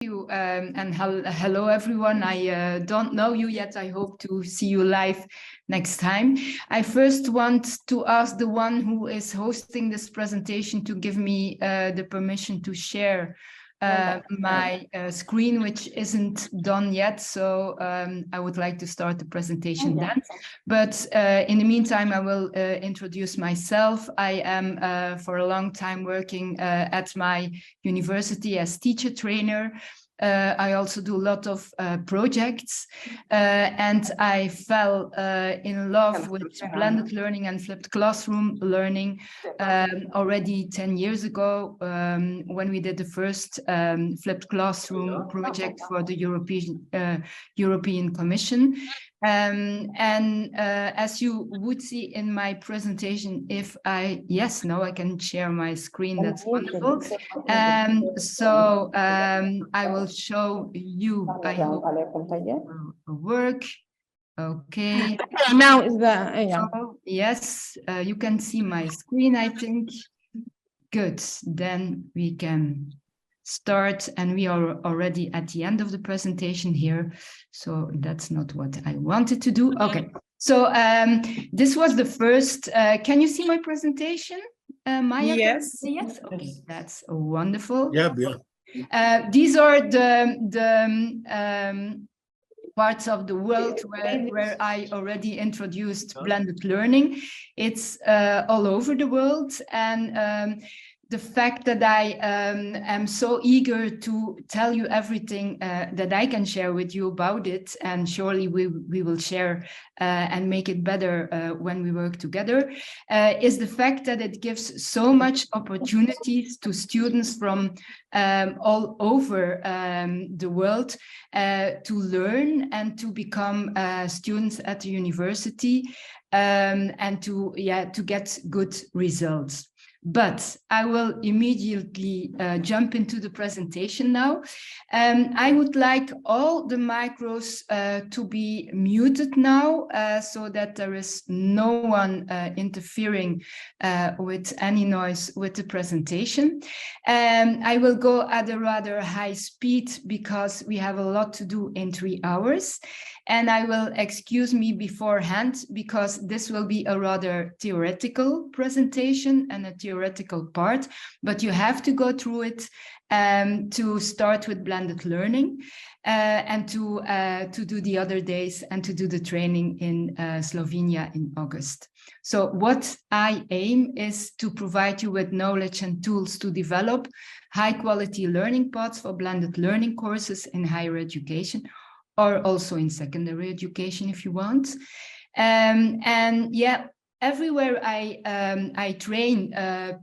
you and hello everyone. I don't know you yet. I hope to see you live next time. I first want to ask the one who is hosting this presentation to give me the permission to share my screen, which isn't done yet. So I would like to start the presentation then. But in the meantime, I will introduce myself. I am for a long time working at my university as teacher trainer. I also do a lot of projects, and I fell in love with blended learning and flipped classroom learning already 10 years ago when we did the first flipped classroom project for the European Commission. As you would see in my presentation, I can share my screen. That's wonderful. I will show you. I hope it will work. Okay. Now is the yes, you can see my screen, I think. Good. Then we can start, and we are already at the end of the presentation here, so that's not what I wanted to do. Okay, so this was the first. Can you see my presentation, Maya? Yes. Yes. Okay, that's wonderful. Yeah. These are the parts of the world where I already introduced blended learning. It's all over the world, and the fact that I am so eager to tell you everything that I can share with you about it, and surely we will share and make it better when we work together, is the fact that it gives so much opportunities to students from all over the world to learn and to become students at the university and to get good results. But I will immediately jump into the presentation now. I would like all the micros to be muted now so that there is no one interfering with any noise with the presentation. I will go at a rather high speed because we have a lot to do in 3 hours. And I will excuse me beforehand because this will be a rather theoretical presentation and a theoretical part, but you have to go through it to start with blended learning and to do the other days and to do the training in Slovenia in August. So what I aim is to provide you with knowledge and tools to develop high quality learning paths for blended learning courses in higher education, or also in secondary education if you want. Everywhere I train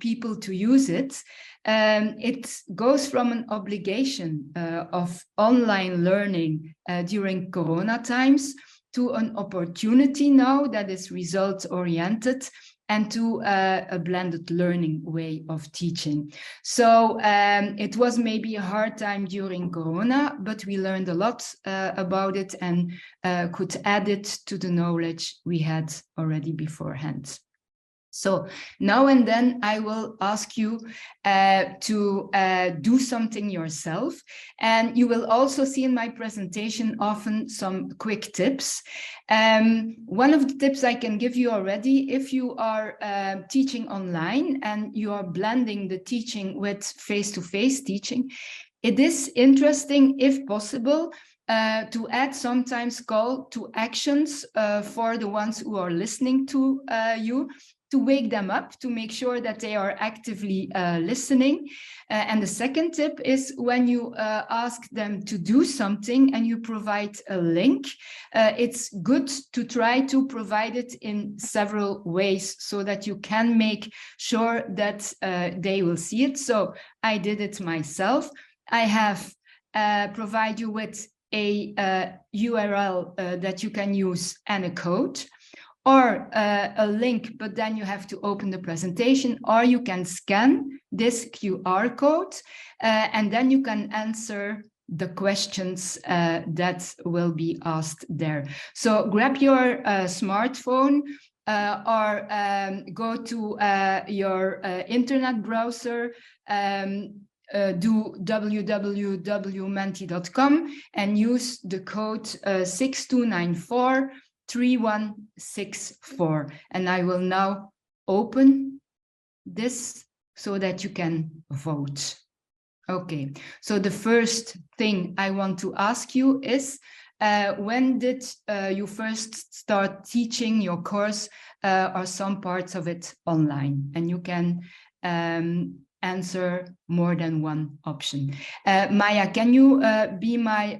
people to use it, it goes from an obligation of online learning during Corona times to an opportunity now that is results-oriented and to a blended learning way of teaching. So it was maybe a hard time during Corona, but we learned a lot about it and could add it to the knowledge we had already beforehand. So now and then I will ask you to do something yourself. And you will also see in my presentation often some quick tips. One of the tips I can give you already, if you are teaching online and you are blending the teaching with face-to-face teaching, it is interesting, if possible, to add sometimes call to actions for the ones who are listening to you, to wake them up, to make sure that they are actively listening. And the second tip is when you ask them to do something and you provide a link, it's good to try to provide it in several ways so that you can make sure that they will see it. So I did it myself. I have provided you with a URL that you can use and a code, or a link, but then you have to open the presentation, or you can scan this QR code and then you can answer the questions that will be asked there. So grab your smartphone or go to your internet browser, do www.menti.com and use the code 6294-3164. And I will now open this so that you can vote. Okay, so the first thing I want to ask you is, when did you first start teaching your course or some parts of it online? And you can answer more than one option. Maya, can you be my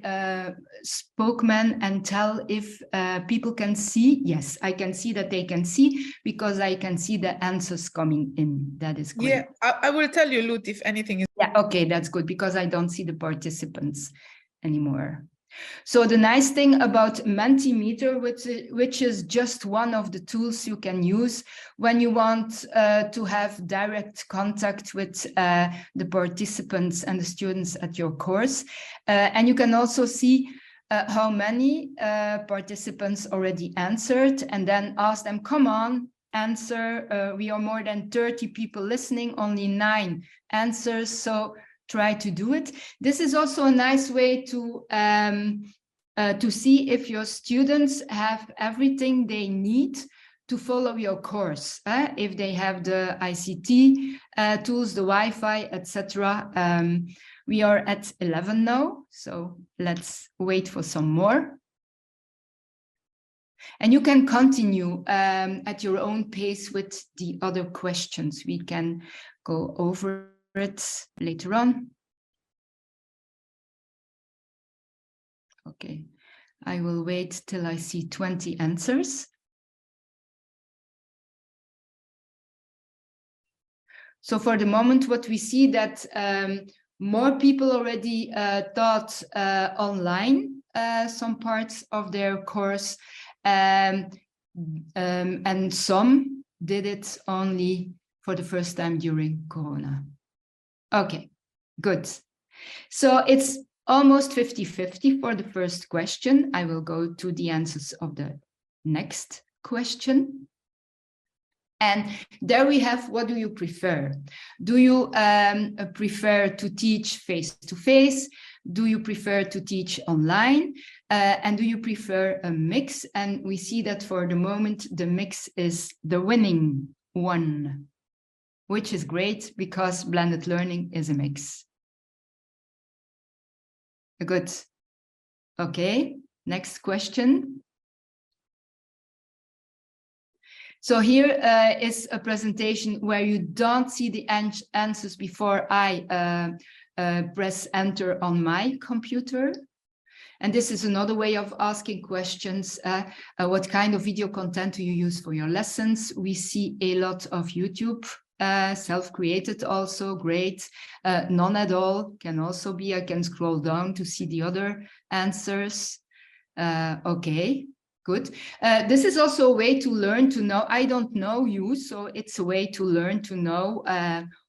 spokesman and tell if people can see? Yes, I can see that they can see because I can see the answers coming in. That is great. Yeah, I will tell you, Lut, if anything is. Yeah, okay, that's good because I don't see the participants anymore. So the nice thing about Mentimeter, which is just one of the tools you can use when you want to have direct contact with the participants and the students at your course. And you can also see how many participants already answered, and then ask them, come on, answer. We are more than 30 people listening, only 9 answers. So try to do it. This is also a nice way to see if your students have everything they need to follow your course. If they have the ICT tools, the Wi-Fi, etc. We are at 11 now, so let's wait for some more. And you can continue at your own pace with the other questions. We can go over it later on. Okay, I will wait till I see 20 answers. So for the moment, what we see that more people already taught online some parts of their course, and some did it only for the first time during Corona. Okay, good. So it's almost 50-50 for the first question. I will go to the answers of the next question. And there we have, what do you prefer? Do you prefer to teach face-to-face? Do you prefer to teach online? And do you prefer a mix? And we see that for the moment, the mix is the winning one, which is great because blended learning is a mix. Good. Okay, next question. So here is a presentation where you don't see the answers before I press enter on my computer. And this is another way of asking questions. What kind of video content do you use for your lessons? We see a lot of YouTube, self-created also, great. None at all can also be. I can scroll down to see the other answers. Okay. Good. This is also a way to learn to know. I don't know you, so it's a way to learn to know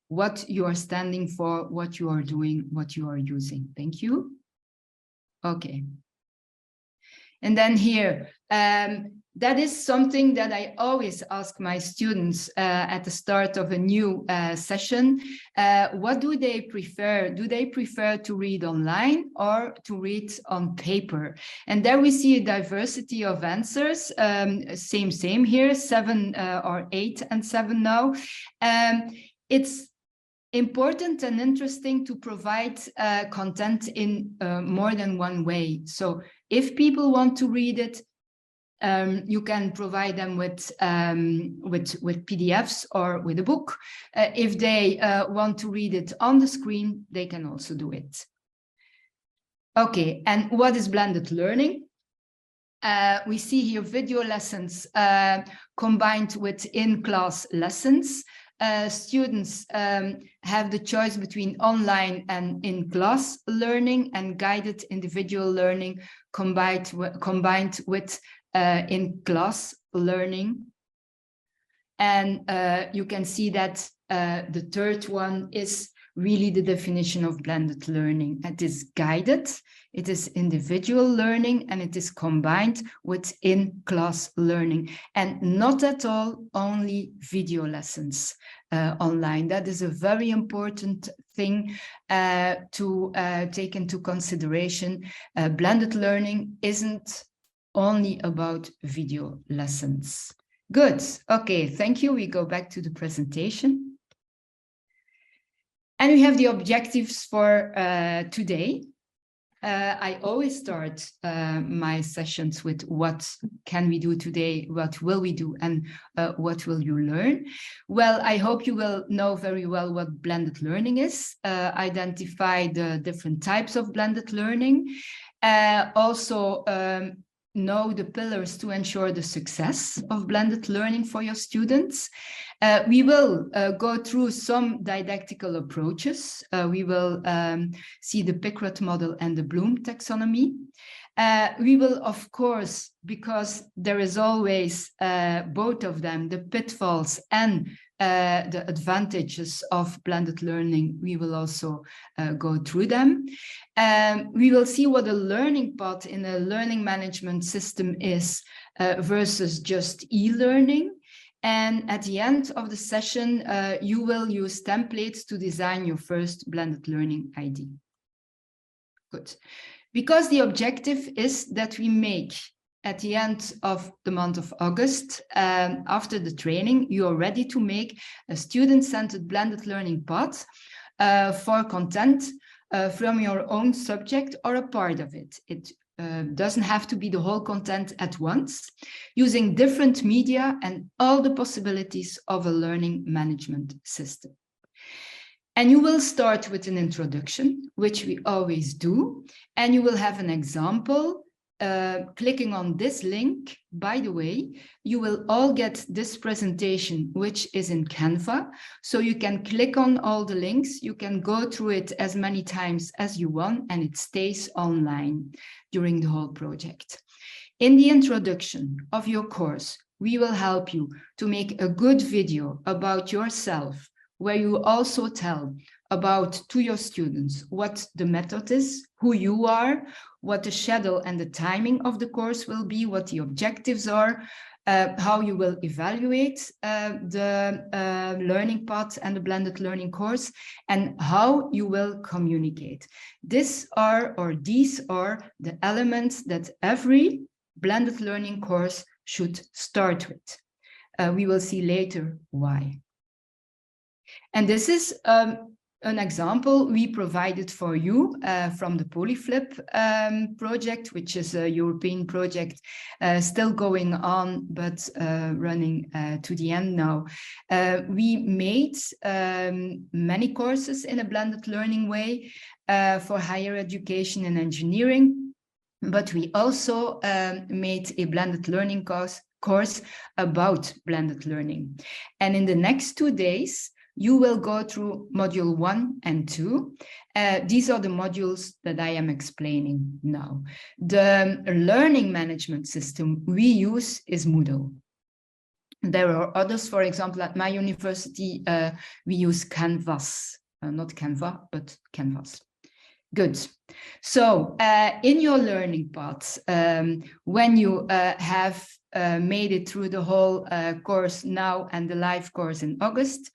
what you are standing for, what you are doing, what you are using. Thank you. Okay. And then here, that is something that I always ask my students at the start of a new session. What do they prefer? Do they prefer to read online or to read on paper? And there we see a diversity of answers. Same here, 7 or 8 and 7 now. It's important and interesting to provide content in more than one way. So if people want to read it, you can provide them with PDFs or with a book. If they want to read it on the screen, they can also do it. Okay, and what is blended learning? We see here video lessons combined with in-class lessons. Students have the choice between online and in-class learning and guided individual learning combined with in-class learning. And you can see that the third one is really the definition of blended learning. It is guided, it is individual learning, and it is combined with in-class learning. And not at all only video lessons online. That is a very important thing to take into consideration. Blended learning isn't only about video lessons. Good. Okay, thank you. We go back to the presentation. And we have the objectives for today. I always start my sessions with what can we do today, what will we do, and what will you learn? Well, I hope you will know very well what blended learning is, identify the different types of blended learning, also know the pillars to ensure the success of blended learning for your students. We will go through some didactical approaches. We will see the Pickard model and the Bloom taxonomy. We will, of course, because there is always both of them, the pitfalls and the advantages of blended learning, we will also go through them. We will see what a learning path in a learning management system is versus just e-learning. And at the end of the session, you will use templates to design your first blended learning ID. Good. Because the objective is that we make, at the end of the month of August, after the training, you are ready to make a student-centered blended learning path for content from your own subject or a part of it. It doesn't have to be the whole content at once, using different media and all the possibilities of a learning management system. And you will start with an introduction, which we always do, and you will have an example. Clicking on this link, by the way, you will all get this presentation, which is in Canva. So you can click on all the links, you can go through it as many times as you want, and it stays online during the whole project. In the introduction of your course, we will help you to make a good video about yourself, where you also tell about to your students what the method is, who you are, what the schedule and the timing of the course will be, what the objectives are, how you will evaluate the learning path and the blended learning course, and how you will communicate. These are the elements that every blended learning course should start with. We will see later why. And this is an example we provided for you from the Polyflip project, which is a European project still going on, but running to the end now. We made many courses in a blended learning way for higher education and engineering, but we also made a blended learning course about blended learning. And in the next 2 days, you will go through module 1 and 2. These are the modules that I am explaining now. The learning management system we use is Moodle. There are others, for example, at my university, we use Canvas, not Canva, but Canvas. Good. So in your learning paths, when you have made it through the whole course now and the live course in August,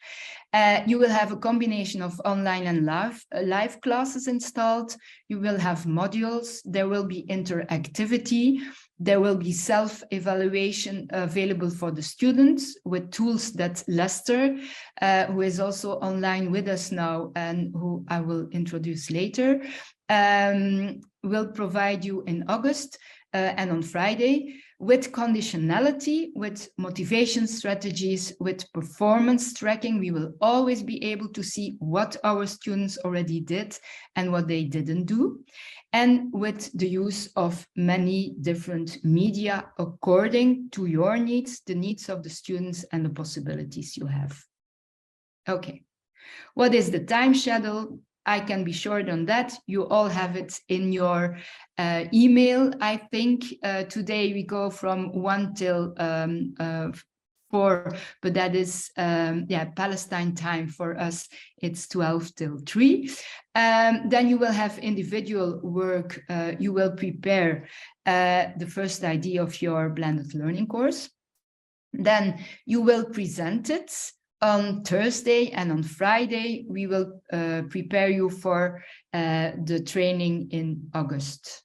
you will have a combination of online and live classes installed. You will have modules. There will be interactivity. There will be self-evaluation available for the students with tools that Lester, who is also online with us now and who I will introduce later, will provide you in August and on Friday, with conditionality, with motivation strategies, with performance tracking. We will always be able to see what our students already did and what they didn't do, and with the use of many different media according to your needs, the needs of the students, and the possibilities you have. Okay, what is the time schedule? I can be short on that. You all have it in your email. I think today we go from 1 till 4, but that is Palestine time for us. It's 12 till 3. Then you will have individual work. You will prepare the first idea of your blended learning course. Then you will present it on Thursday and on Friday, we will prepare you for the training in August.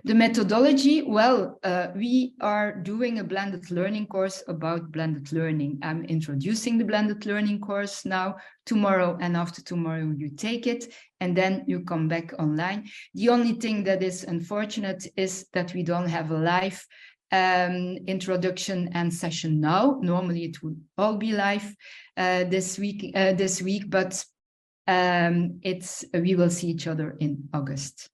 The methodology, well, we are doing a blended learning course about blended learning. I'm introducing the blended learning course now. Tomorrow and after tomorrow you take it, and then you come back online. The only thing that is unfortunate is that we don't have a live introduction and session now. Normally it would all be live this week, but we will see each other in August.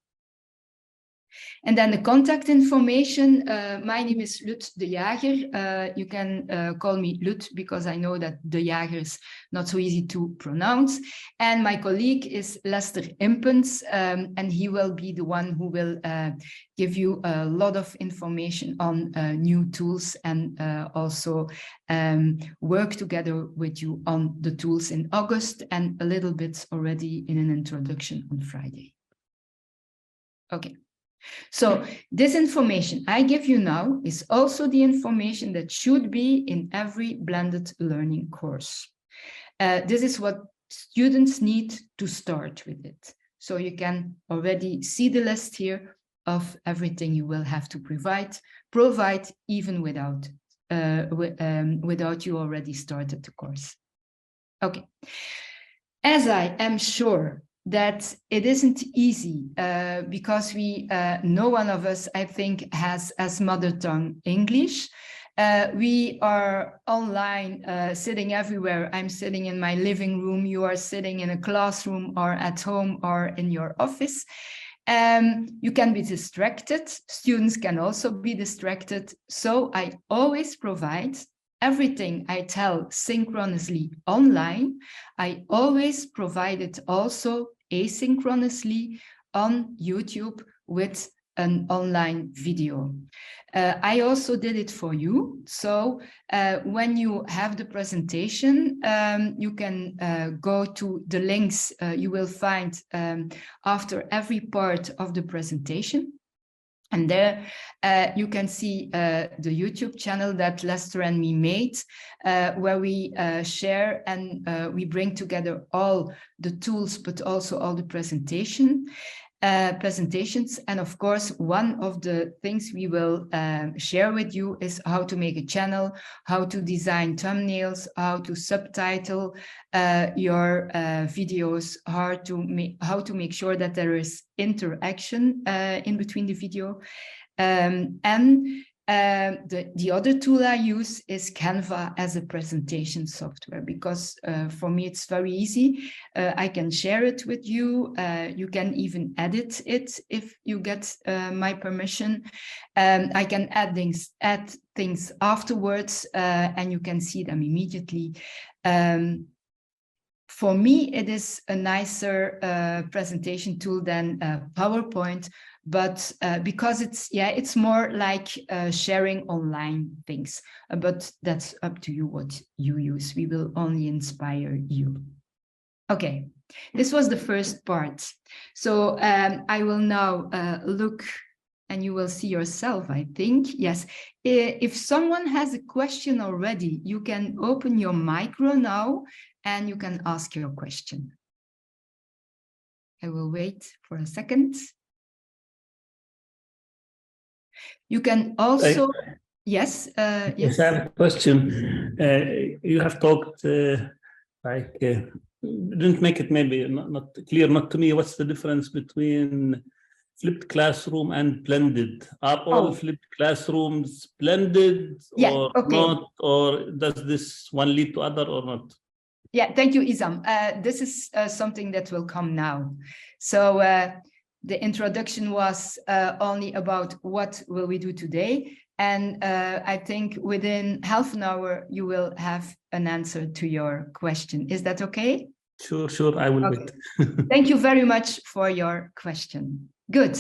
And then the contact information, my name is Lut de Jager. You can call me Lut because I know that de Jager is not so easy to pronounce. And my colleague is Lester Impens, and he will be the one who will give you a lot of information on new tools and also work together with you on the tools in August and a little bit already in an introduction on Friday. Okay. So this information I give you now is also the information that should be in every blended learning course. This is what students need to start with it. So you can already see the list here of everything you will have to provide even without you already started the course. Okay. As I am sure that it isn't easy because no one of us, I think, has as mother tongue English. We are online, sitting everywhere. I'm sitting in my living room. You are sitting in a classroom or at home or in your office. You can be distracted. Students can also be distracted. So I always provide everything I tell synchronously online. I always provide it also asynchronously on YouTube with an online video. I also did it for you. So when you have the presentation, you can go to the links you will find after every part of the presentation. And there you can see the YouTube channel that Lester and me made, where we share and we bring together all the tools, but also all the presentations. And of course, one of the things we will share with you is how to make a channel, how to design thumbnails, how to subtitle your videos, how to make sure that there is interaction in between the video. The other tool I use is Canva as a presentation software, because for me it's very easy. I can share it with you. You can even edit it if you get my permission. I can add things afterwards, and you can see them immediately. For me, it is a nicer presentation tool than PowerPoint, but because it's more like sharing online things, but that's up to you what you use. We will only inspire you. Okay, this was the first part. So I will now look, and you will see yourself, I think. Yes, if someone has a question already, you can open your micro now and you can ask your question. I will wait for a second. You can also, yes. Yes, I have a question. You have talked didn't make it maybe not clear, not to me. What's the difference between flipped classroom and blended? Are all flipped classrooms blended or not? Or does this one lead to other or not? Yeah, thank you, Isam. This is something that will come now. So the introduction was only about what will we do today. And I think within half an hour, you will have an answer to your question. Is that okay? Sure, I will wait. Thank you very much for your question. Good.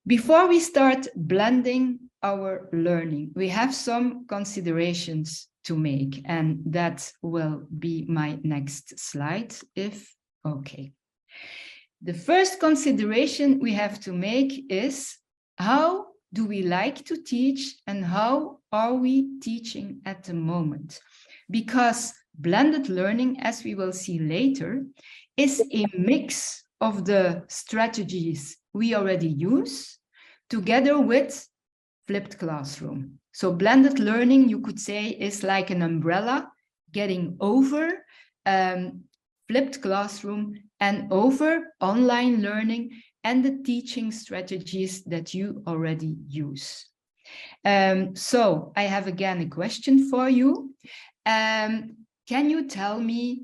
Before we start blending our learning, we have some considerations to make, and that will be my next slide, okay. The first consideration we have to make is, how do we like to teach and how are we teaching at the moment? because blended learning, as we will see later, is a mix of the strategies we already use together with flipped classroom. So blended learning, you could say, is like an umbrella getting over flipped classroom and over online learning and the teaching strategies that you already use. So I have again a question for you. Can you tell me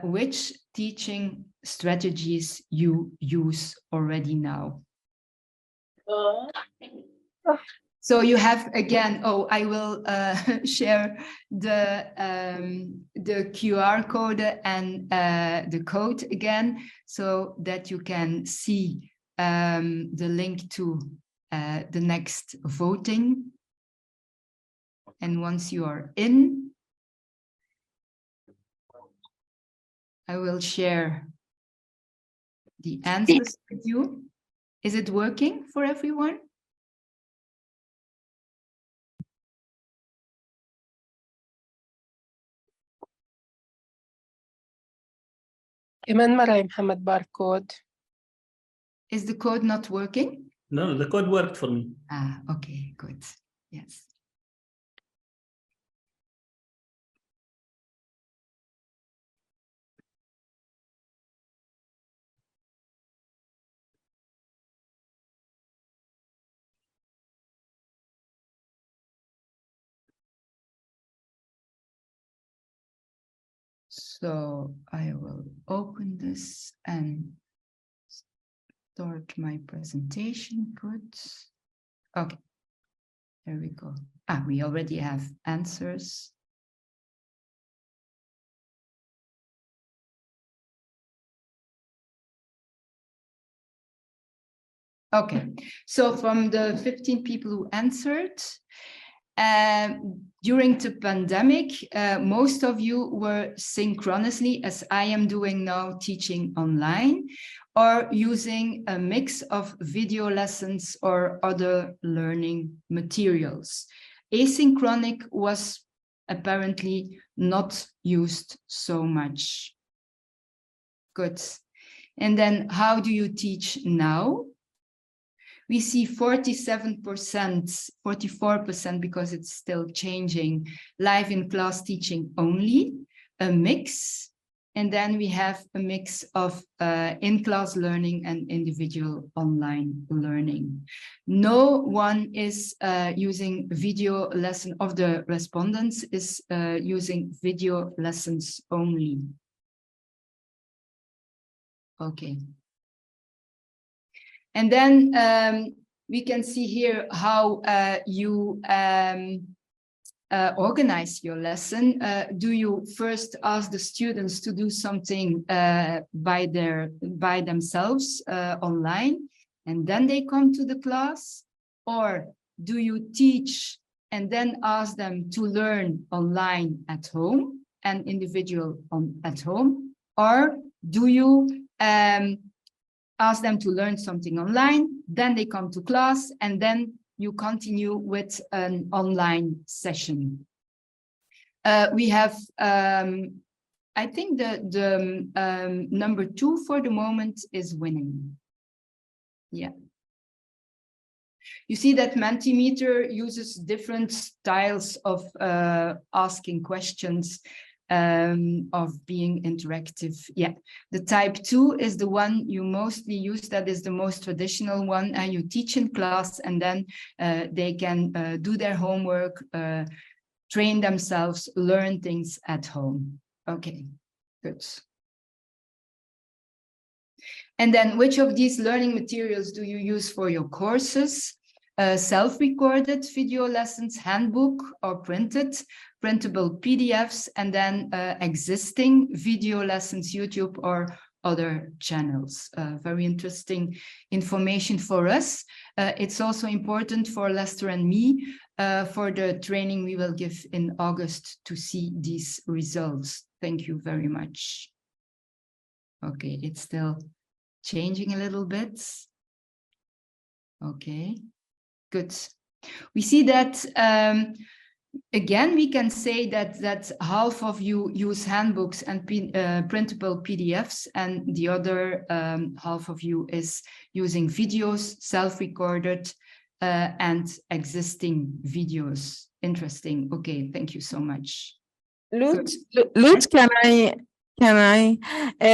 which teaching strategies you use already now? So you have again, I will share the QR code and the code again so that you can see the link to the next voting. And once you are in, I will share the answers with you. Is it working for everyone? كمان مرة يا محمد barcode. Is the code not working? No, the code worked for me. Ah, okay, good. Yes. So I will open this and start my presentation. Good. Okay, there we go. Ah, we already have answers. Okay, so from the 15 people who answered, during the pandemic, most of you were synchronously, as I am doing now, teaching online, or using a mix of video lessons or other learning materials. Asynchronic was apparently not used so much. Good. And then how do you teach now? We see 47%, 44% because it's still changing, live in class teaching only, a mix. And then we have a mix of in-class learning and individual online learning. No one is using video lesson, of the respondents is using video lessons only. Okay. And then we can see here how you organize your lesson. Do you first ask the students to do something by themselves online, and then they come to the class? Or do you teach and then ask them to learn online at home and individual at home? Or do you ask them to learn something online, then they come to class, and then you continue with an online session? We have, I think the number 2 for the moment is winning. Yeah. You see that Mentimeter uses different styles of asking questions, of being interactive. Yeah, the type 2 is the one you mostly use. That is the most traditional one, and you teach in class, and then they can do their homework, train themselves, learn things at home. Okay, good. And then which of these learning materials do you use for your courses? Self-recorded video lessons, handbook, or printable PDFs, and then existing video lessons, YouTube or other channels. Very interesting information for us. It's also important for Lester and me for the training we will give in August to see these results. Thank you very much. Okay, it's still changing a little bit. Okay. Good. We see that again, we can say that half of you use handbooks and printable PDFs, and the other half of you is using videos, self-recorded, and existing videos. Interesting. Okay, thank you so much. Lut, can I?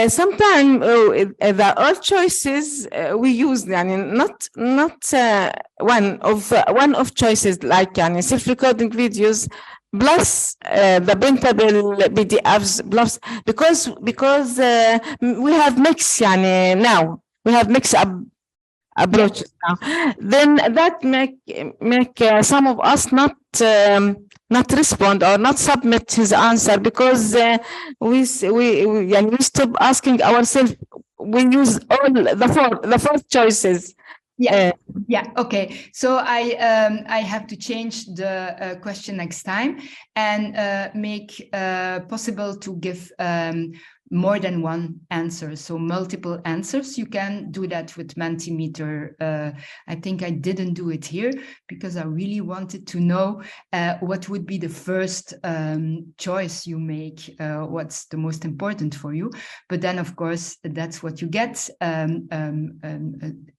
Sometimes the all choices we use, not one of choices like self-recording videos plus the printable PDFs plus because we have mix now we have mix up approaches now. Then that make some of us not respond or not submit his answer because we stop asking ourselves. We use all the four choices. Yeah. Okay. So I have to change the question next time and make possible to give more than one answer, so multiple answers. You can do that with Mentimeter. I think I didn't do it here because I really wanted to know what would be the first choice you make, what's the most important for you. But then, of course, that's what you get.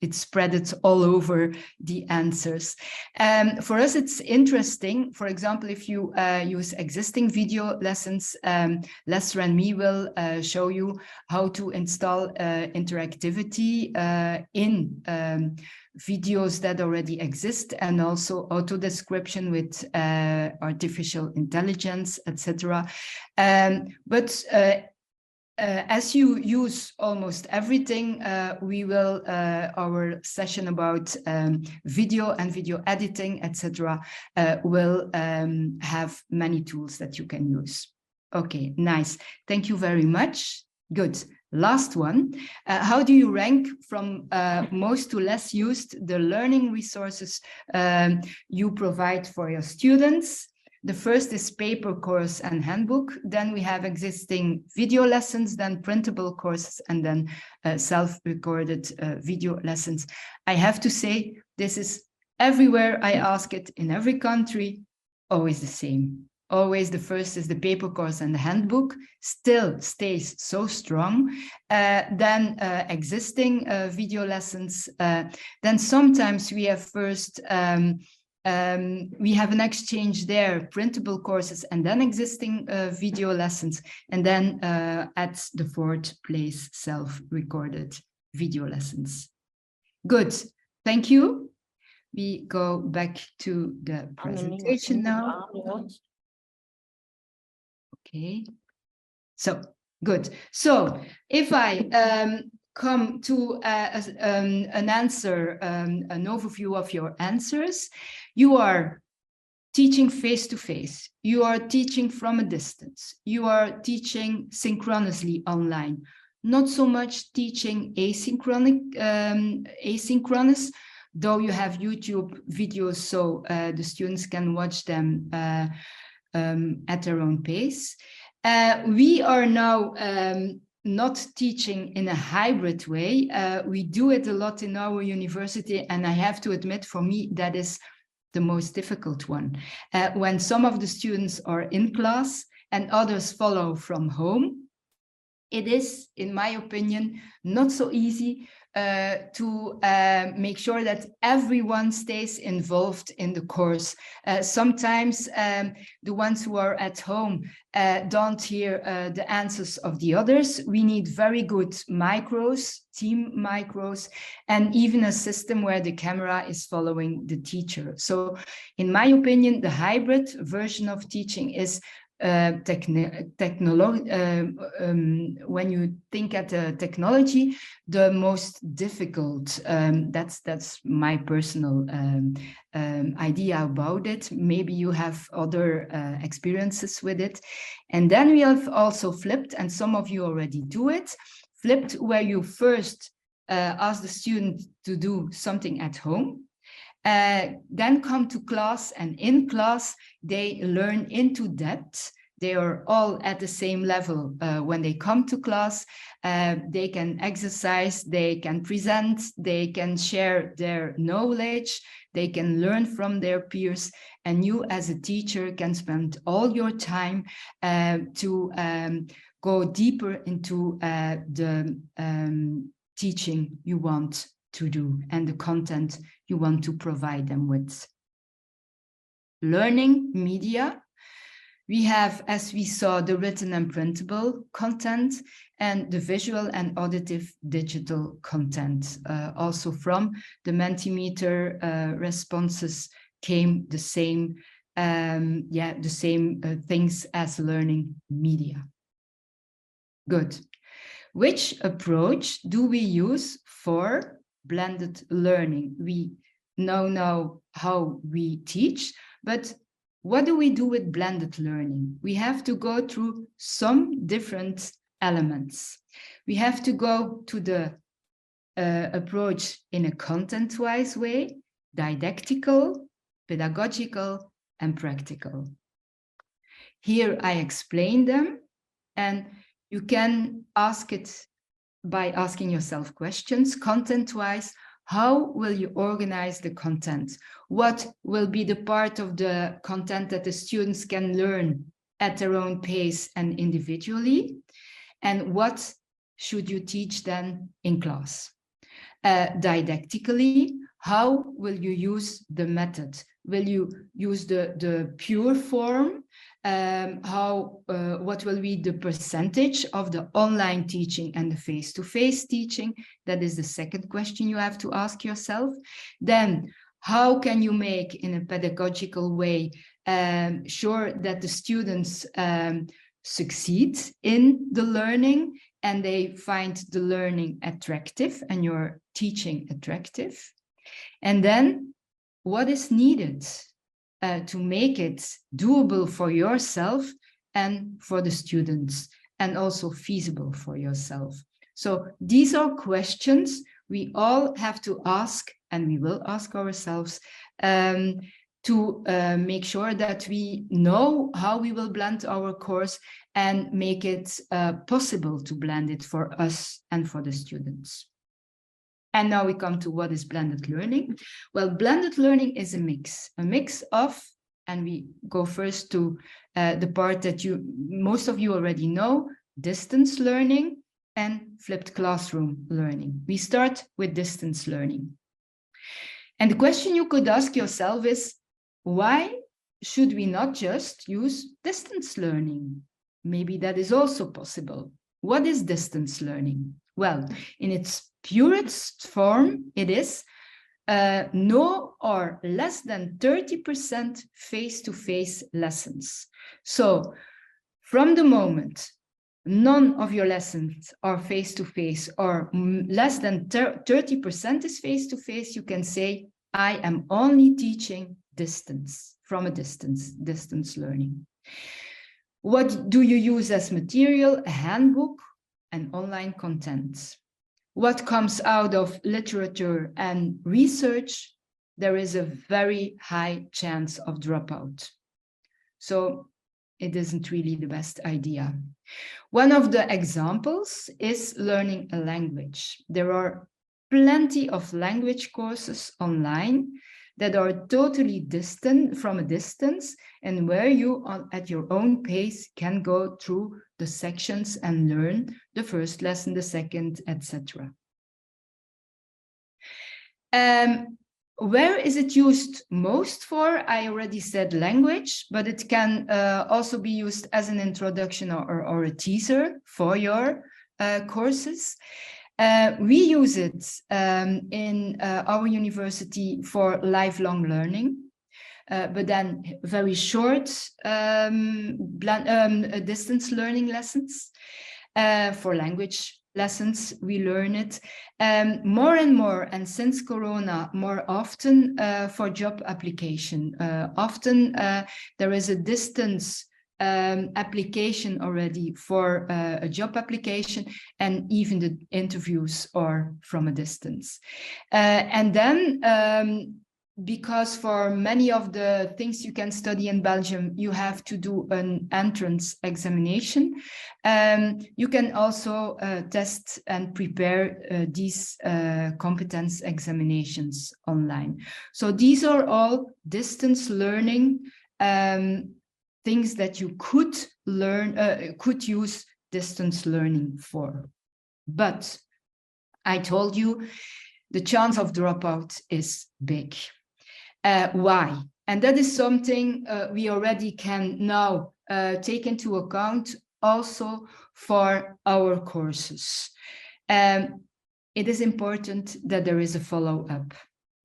It's spread all over the answers. For us, it's interesting. For example, if you use existing video lessons, Lester and me will show you how to install interactivity in videos that already exist, and also auto description with artificial intelligence, etc. But as you use almost everything, we will our session about video and video editing, etc. Will have many tools that you can use. Okay, nice. Thank you very much. Good. Last one. How do you rank from most to less used the learning resources you provide for your students? The first is paper course and handbook. Then we have existing video lessons, then printable courses, and then self-recorded video lessons. I have to say, this is everywhere I ask it, in every country, always the same. Always the first is the paper course and the handbook, still stays so strong. Then existing video lessons. Then sometimes we have first, we have an exchange there, printable courses, and then existing video lessons. And then at the fourth place, self-recorded video lessons. Good, thank you. We go back to the presentation now. Okay, so good. So if I come to an answer, an overview of your answers, you are teaching face-to-face, you are teaching from a distance, you are teaching synchronously online, not so much teaching asynchronous, though you have YouTube videos so the students can watch them at their own pace. We are now not teaching in a hybrid way. We do it a lot in our university, and I have to admit, for me, that is the most difficult one. When some of the students are in class and others follow from home, it is, in my opinion, not so easy to make sure that everyone stays involved in the course. Sometimes the ones who are at home don't hear the answers of the others. We need very good micros, team micros, and even a system where the camera is following the teacher. So in my opinion, the hybrid version of teaching is when you think at the technology, the most difficult. That's my personal idea about it. Maybe you have other experiences with it. And then we have also flipped, and some of you already do it, flipped where you first ask the student to do something at home, then come to class, and in class they learn into depth They are all at the same level when they come to class. They can exercise, they can present, they can share their knowledge, they can learn from their peers, and you as a teacher can spend all your time to go deeper into the teaching you want to do and the content you want to provide them with. Learning media. We have, as we saw, the written and printable content and the visual and auditive digital content. Also from the Mentimeter responses came the same, things as learning media. Good. Which approach do we use for blended learning? We know how we teach, but what do we do with blended learning? We have to go through some different elements. We have to go to the approach in a content-wise way, didactical, pedagogical, and practical. Here I explain them, and you can ask it by asking yourself questions, content-wise. How will you organize the content? What will be the part of the content that the students can learn at their own pace and individually? And what should you teach them in class? Didactically, how will you use the method? Will you use the pure form? What will be the percentage of the online teaching and the face-to-face teaching? That is the second question you have to ask yourself. Then, how can you make in a pedagogical way sure that the students succeed in the learning and they find the learning attractive and your teaching attractive? And then, what is needed to make it doable for yourself and for the students, and also feasible for yourself? So these are questions we all have to ask, and we will ask ourselves to make sure that we know how we will blend our course and make it possible to blend it for us and for the students. And now we come to what is blended learning. Well, blended learning is a mix of, and we go first to the part that most of you already know, distance learning and flipped classroom learning. We start with distance learning. And the question you could ask yourself is, why should we not just use distance learning? Maybe that is also possible. What is distance learning? Well, in its purest form, it is no or less than 30% face-to-face lessons. So from the moment none of your lessons are face-to-face or less than 30% is face-to-face, you can say, I am only teaching distance, from a distance learning. What do you use as material? A handbook and online content. What comes out of literature and research? There is a very high chance of dropout. So it isn't really the best idea. One of the examples is learning a language. There are plenty of language courses online that are totally distant from a distance, and where you at your own pace can go through the sections and learn the first lesson, the second, etc. Where is it used most for? I already said language, but it can also be used as an introduction or a teaser for your courses. We use it in our university for lifelong learning, but then very short distance learning lessons. For language lessons, we learn it more and more, and since Corona, more often for job application. Often there is a distance application already for a job application, and even the interviews are from a distance. And then because for many of the things you can study in Belgium, you have to do an entrance examination. You can also test and prepare these competence examinations online. So these are all distance learning things that you could learn, could use distance learning for. But I told you, the chance of dropout is big. Why? And that is something we already can now take into account also for our courses. It is important that there is a follow-up.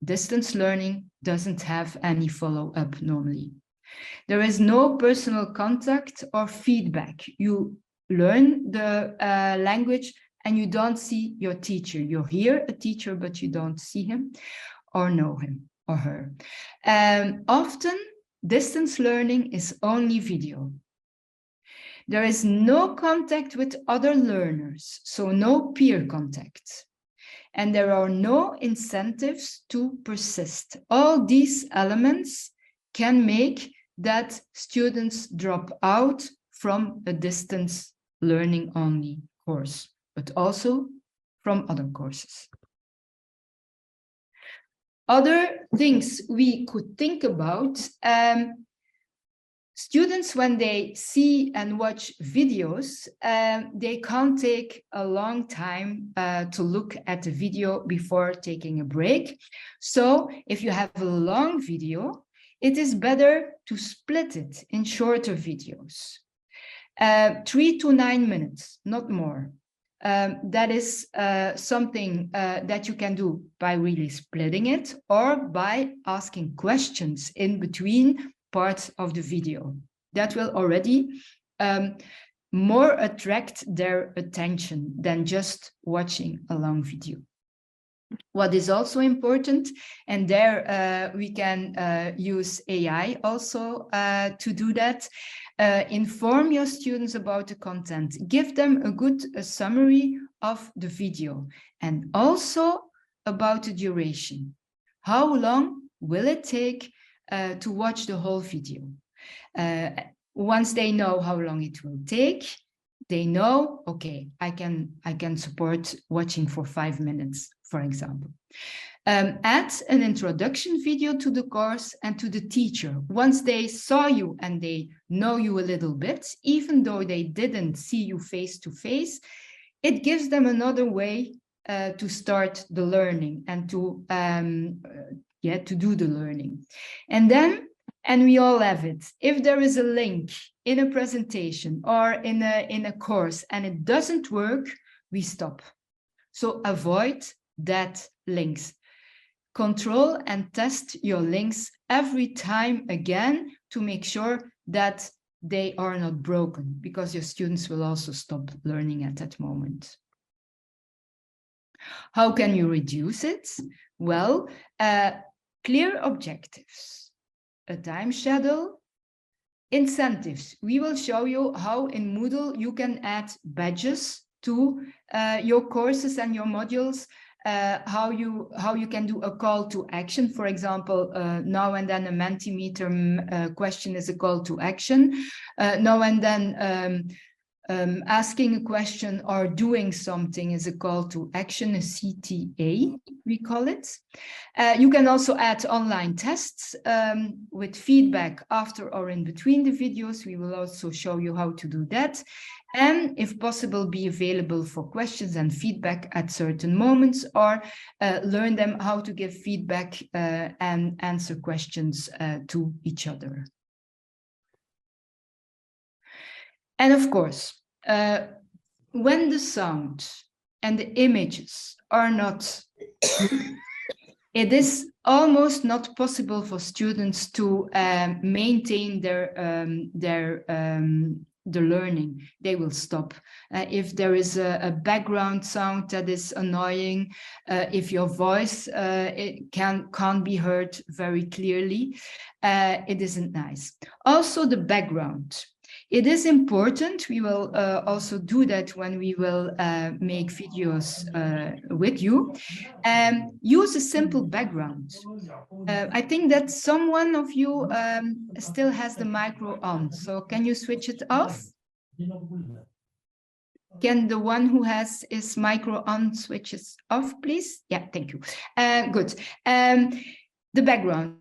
Distance learning doesn't have any follow-up normally. There is no personal contact or feedback. You learn the language and you don't see your teacher. You hear a teacher, but you don't see him or know him or her. Often, distance learning is only video. There is no contact with other learners, so no peer contact. And there are no incentives to persist. All these elements can make that students drop out from a distance learning only course, but also from other courses. Other things we could think about, students, when they see and watch videos, they can't take a long time to look at the video before taking a break. So if you have a long video, it is better to split it in shorter videos. 3 to 9 minutes, not more. That is something that you can do by really splitting it or by asking questions in between parts of the video. That will already more attract their attention than just watching a long video. What is also important, and there we can use AI also to do that, inform your students about the content, give them a good summary of the video, and also about the duration. How long will it take to watch the whole video? Once they know how long it will take, they know, okay, I can support watching for 5 minutes, for example. Add an introduction video to the course and to the teacher. Once they saw you and they know you a little bit, even though they didn't see you face to face, it gives them another way to start the learning and to do the learning. And then, and we all have it, if there is a link in a presentation or in a course and it doesn't work, we stop. So avoid that links. Control and test your links every time again to make sure that they are not broken, because your students will also stop learning at that moment. How can you reduce it? Well, clear objectives, a time schedule, incentives. We will show you how in Moodle you can add badges to your courses and your modules, how you can do a call to action. For example, now and then a Mentimeter question is a call to action. Now and then asking a question or doing something is a call to action, a CTA, we call it. You can also add online tests with feedback after or in between the videos. We will also show you how to do that. And if possible, be available for questions and feedback at certain moments, or learn them how to give feedback and answer questions to each other. And of course, when the sound and the images are not, it is almost not possible for students to maintain the learning. They will stop. If there is a background sound that is annoying, if your voice can't be heard very clearly, it isn't nice. Also the background. It is important. We will also do that when we will make videos with you. Use a simple background. I think that someone of you still has the micro on. So can you switch it off? Can the one who has his micro on switch it off, please? Yeah, thank you. Good. The background.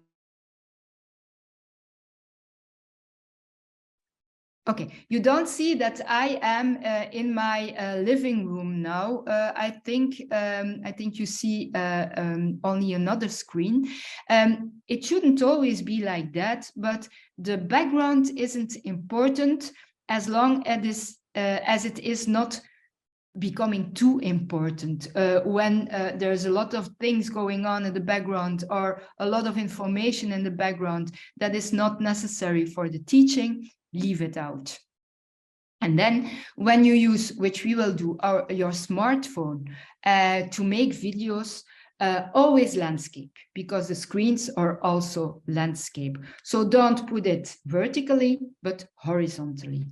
Okay, you don't see that I am in my living room now. I think you see only another screen. It shouldn't always be like that, but the background isn't important as long as it is not becoming too important. When there's a lot of things going on in the background or a lot of information in the background that is not necessary for the teaching, leave it out. And then when you use, which we will do, your smartphone to make videos, always landscape, because the screens are also landscape. So don't put it vertically, but horizontally.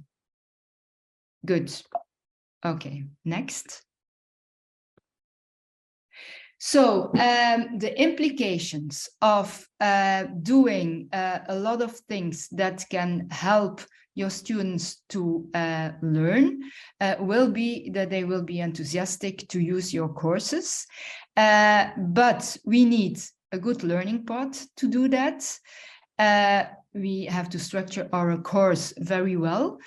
Good. Okay, next. So the implications of doing a lot of things that can help your students to learn will be that they will be enthusiastic to use your courses. But we need a good learning path to do that. We have to structure our course very well.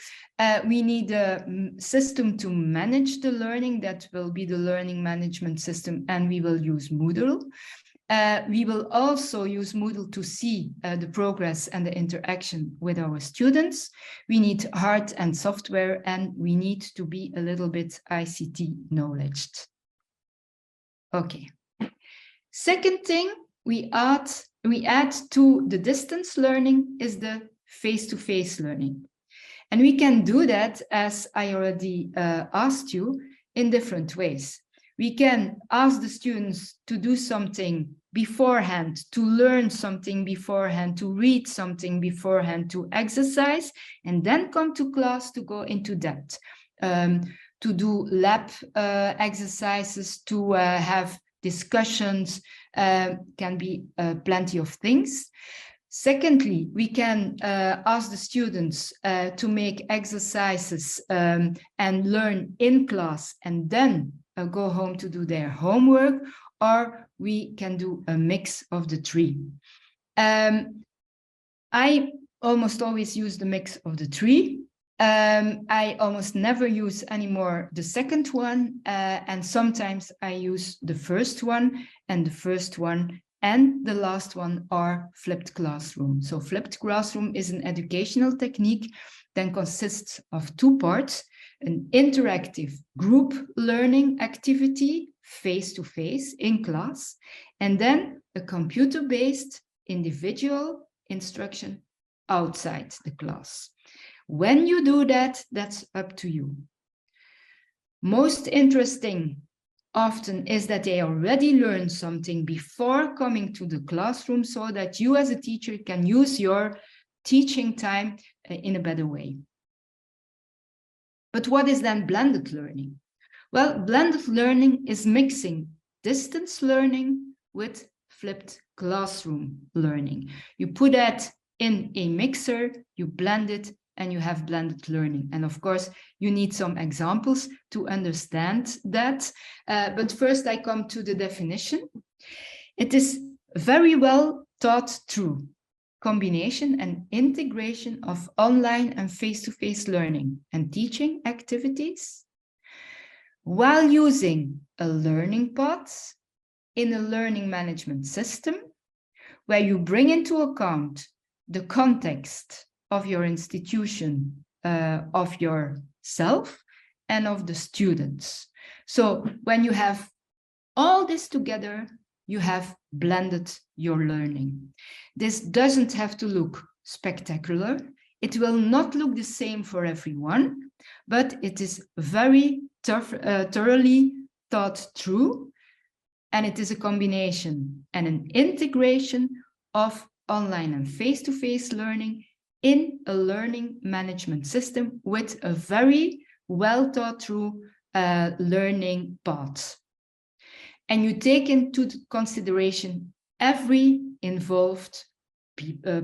We need a system to manage the learning. That will be the learning management system, and we will use Moodle. We will also use Moodle to see the progress and the interaction with our students. We need hard and software, and we need to be a little bit ICT knowledged. Okay. Second thing we add to the distance learning is the face-to-face learning. And we can do that, as I already asked you, in different ways. We can ask the students to do something beforehand, to learn something beforehand, to read something beforehand, to exercise, and then come to class to go into depth, to do lab exercises, to have discussions, can be plenty of things. Secondly, we can ask the students to make exercises and learn in class and then go home to do their homework, or we can do a mix of the three. I almost always use the mix of the three. I almost never use anymore the second one, and sometimes I use the first one, and the first one and the last one are flipped classroom. So flipped classroom is an educational technique that consists of two parts: an interactive group learning activity face-to-face in class, and then a computer-based individual instruction outside the class. When you do that, that's up to you. Most interesting often is that they already learned something before coming to the classroom, so that you as a teacher can use your teaching time in a better way. But what is then blended learning? Well, blended learning is mixing distance learning with flipped classroom learning. You put that in a mixer, you blend it, and you have blended learning. And of course, you need some examples to understand that. But first I come to the definition. It is very well thought through combination and integration of online and face-to-face learning and teaching activities while using a learning path in a learning management system where you bring into account the context of your institution, of yourself, and of the students. So when you have all this together, you have blended your learning. This doesn't have to look spectacular. It will not look the same for everyone, but it is very thoroughly thought through, and it is a combination and an integration of online and face-to-face learning in a learning management system with a very well thought through learning path. And you take into consideration every involved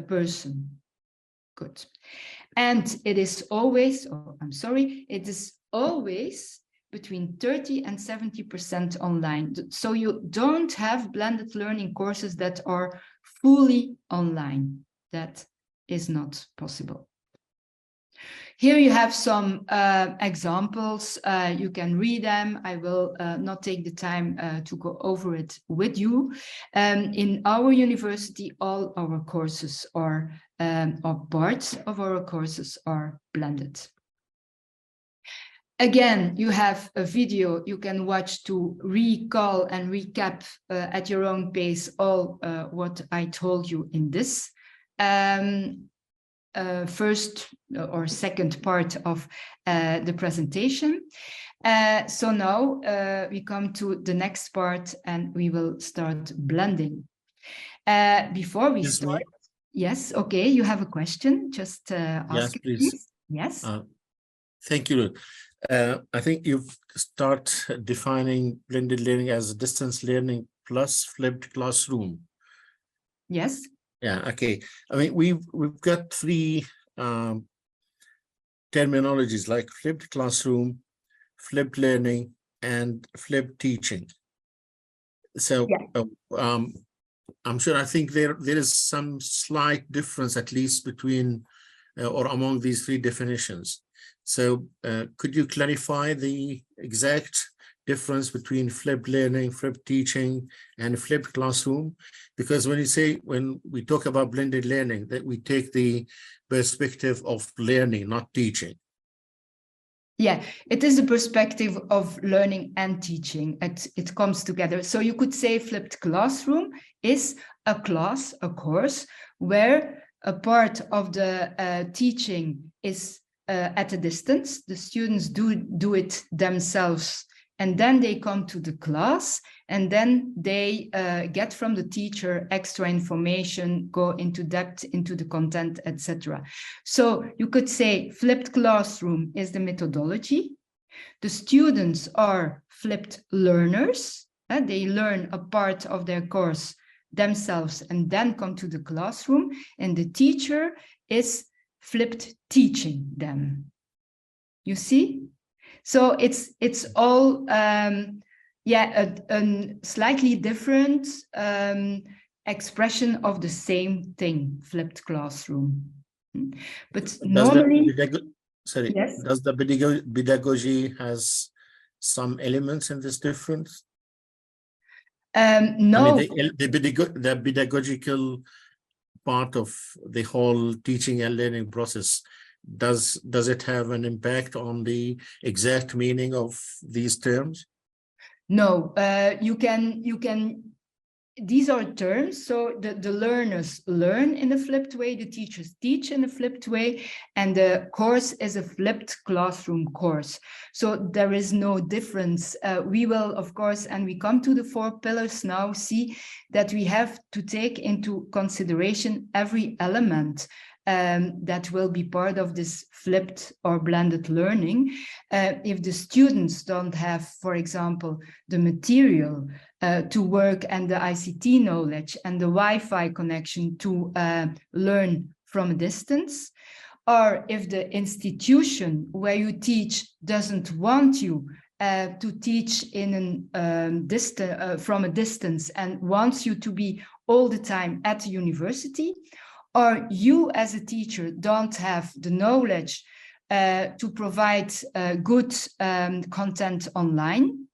person. Good. And it is always, it is always between 30 and 70% online. So you don't have blended learning courses that are fully online. That is not possible. Here you have some examples. You can read them. I will not take the time to go over it with you. In our university, all our courses are, or parts of our courses are blended. Again, you have a video you can watch to recall and recap at your own pace all what I told you in this first or second part of the presentation. So now we come to the next part and we will start blending. Before we start, yes, okay, you have a question, just ask it, please. Yes. Thank you. I think you've start defining blended learning as distance learning plus flipped classroom. Yes. Yeah, okay. I mean, we've got three terminologies like flipped classroom, flipped learning, and flipped teaching. So yeah. I'm sure, I think there is some slight difference, at least between or among these three definitions. So could you clarify the exact difference between flipped learning, flipped teaching, and flipped classroom? Because when we talk about blended learning, that we take the perspective of learning, not teaching. Yeah, it is the perspective of learning and teaching. It comes together. So you could say flipped classroom is a class, a course, where a part of the teaching is at a distance. The students do it themselves, and then they come to the class, and then they get from the teacher extra information, go into depth into the content, etc. So you could say flipped classroom is the methodology. The students are flipped learners. They learn a part of their course themselves and then come to the classroom, and the teacher is flipped teaching them. You see? So it's all a slightly different expression of the same thing, flipped classroom. But normally, yes? Does the pedagogy has some elements in this difference? No. I mean, the pedagogical part of the whole teaching and learning process, does it have an impact on the exact meaning of these terms? No, you can these are terms. So the learners learn in a flipped way, the teachers teach in a flipped way, and the course is a flipped classroom course. So there is no difference. We will, of course, and we come to the 4 pillars now, see that we have to take into consideration every element that will be part of this flipped or blended learning. If the students don't have, for example, the material to work and the ICT knowledge and the Wi-Fi connection to learn from a distance, or if the institution where you teach doesn't want you to teach in from a distance and wants you to be all the time at the university, or you as a teacher don't have the knowledge to provide good content online,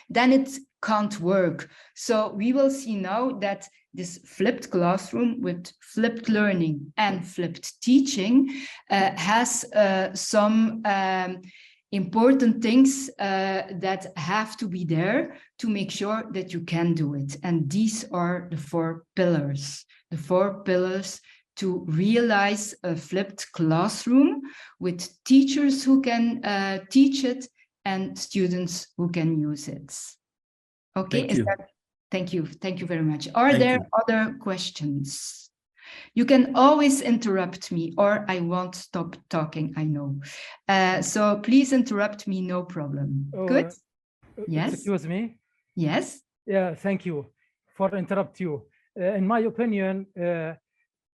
then it can't work. So we will see now that this flipped classroom with flipped learning and flipped teaching has some important things that have to be there to make sure that you can do it. And these are the 4 pillars. The 4 pillars to realize a flipped classroom with teachers who can teach it and students who can use it. Okay, Thank you. Thank you very much. Are there other questions? You can always interrupt me or I won't stop talking, I know. So please interrupt me, no problem. Good? Yes. Excuse me. Yes. Yeah, thank you for interrupt you. In my opinion,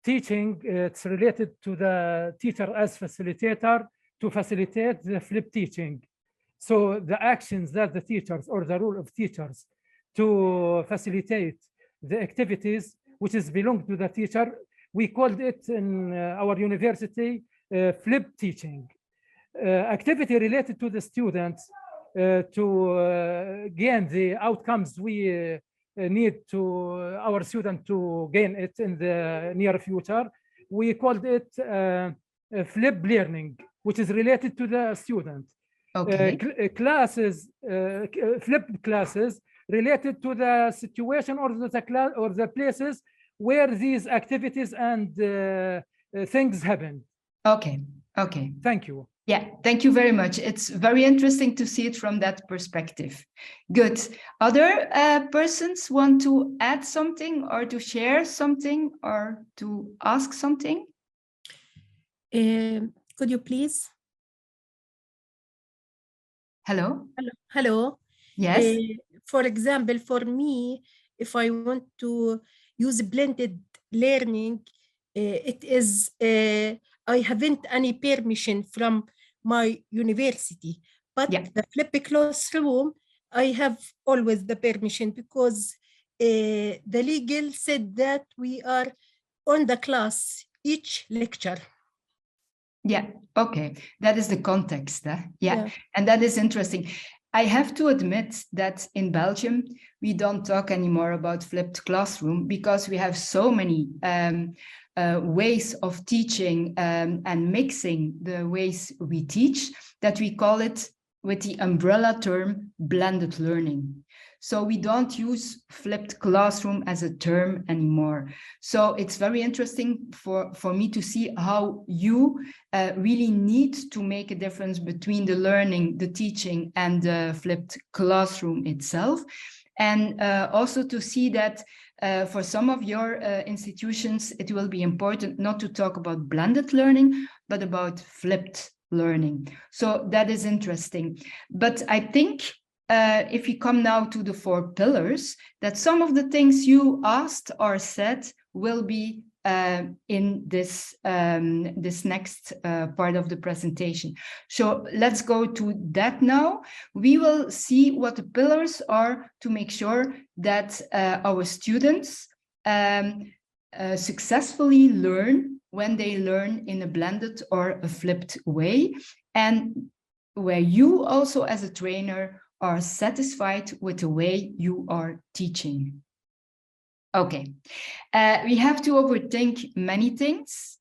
teaching, it's related to the teacher as facilitator to facilitate the flipped teaching. So the actions that the teachers or the role of teachers to facilitate the activities which is belong to the teacher, we called it in our university flipped teaching. Activity related to the students to gain the outcomes we need to our student to gain it in the near future. We called it flip learning, which is related to the student. Okay. Classes, flipped classes related to the situation or the class or the places where these activities and things happen. Okay. Okay. Thank you. Yeah, thank you very much. It's very interesting to see it from that perspective. Good. Other persons want to add something or to share something or to ask something? Could you please? Hello? Hello. Yes. For example, for me, if I want to use blended learning, it is, I haven't any permission from my university, but the flipped classroom, I have always the permission because the legal said that we are on the class each lecture. Yeah, okay. That is the context. Yeah, and that is interesting. I have to admit that in Belgium, we don't talk anymore about flipped classroom because we have so many ways of teaching and mixing the ways we teach that we call it with the umbrella term blended learning. So we don't use flipped classroom as a term anymore. So it's very interesting for me to see how you really need to make a difference between the learning, the teaching, and the flipped classroom itself. And also to see that for some of your institutions, it will be important not to talk about blended learning, but about flipped learning. So that is interesting. But I think if we come now to the 4 pillars, that some of the things you asked or said will be in this this next part of the presentation. So let's go to that now. We will see what the pillars are to make sure that our students successfully learn when they learn in a blended or a flipped way, and where you also as a trainer are satisfied with the way you are teaching. Okay, we have to overthink many things.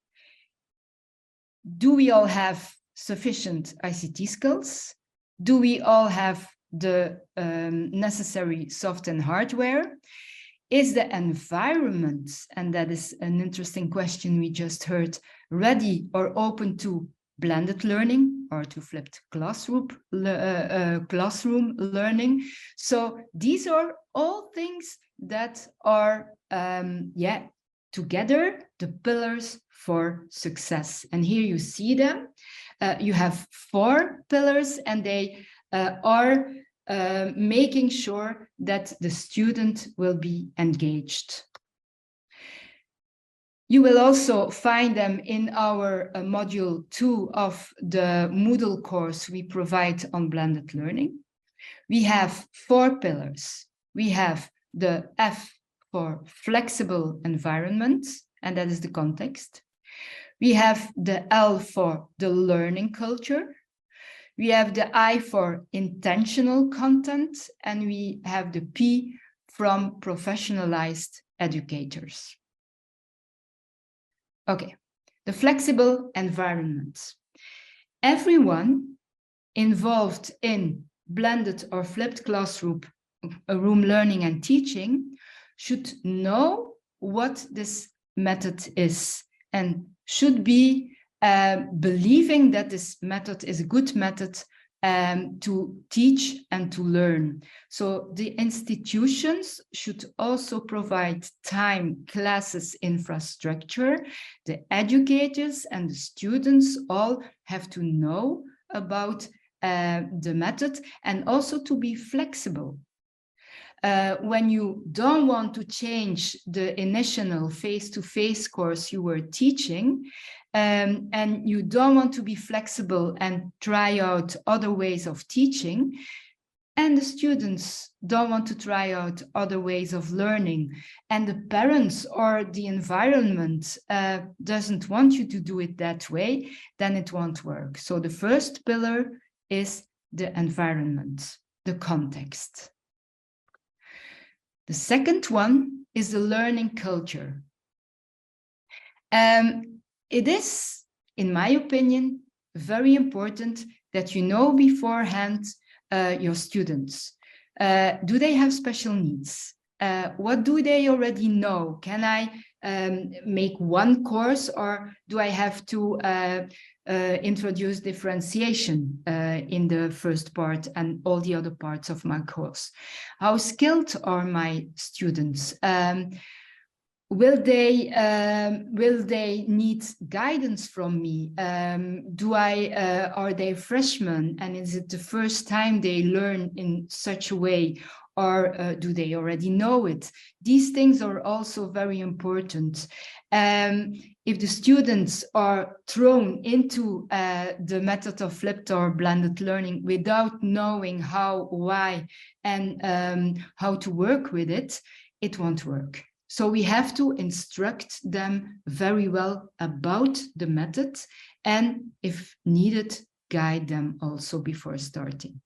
Do we all have sufficient ICT skills? Do we all have the necessary soft and hardware? Is the environment, and that is an interesting question we just heard, ready or open to blended learning or to flipped classroom learning? So these are all things that are, together the pillars for success. And here you see them. You have 4 pillars, and they are making sure that the student will be engaged. You will also find them in our module 2 of the Moodle course we provide on blended learning. We have 4 pillars. We have the F for flexible environment, and that is the context. We have the L for the learning culture. We have the I for intentional content, and we have the P from professionalized educators. Okay, the flexible environment. Everyone involved in blended or flipped classroom learning and teaching should know what this method is and should be believing that this method is a good method to teach and to learn. So the institutions should also provide time, classes, infrastructure. The educators and the students all have to know about the method and also to be flexible. When you don't want to change the initial face-to-face course you were teaching, and you don't want to be flexible and try out other ways of teaching, and the students don't want to try out other ways of learning, and the parents or the environment doesn't want you to do it that way, then it won't work. So the first pillar is the environment, the context. The second one is the learning culture. It is, in my opinion, very important that you know beforehand your students. Do they have special needs? What do they already know? Can I make one course, or do I have to introduce differentiation in the first part and all the other parts of my course? How skilled are my students? Will they need guidance from me? Are they freshmen, and is it the first time they learn in such a way, or do they already know it? These things are also very important. If the students are thrown into the method of flipped or blended learning without knowing how, why, and how to work with it, it won't work. So we have to instruct them very well about the method, and if needed, guide them also before starting.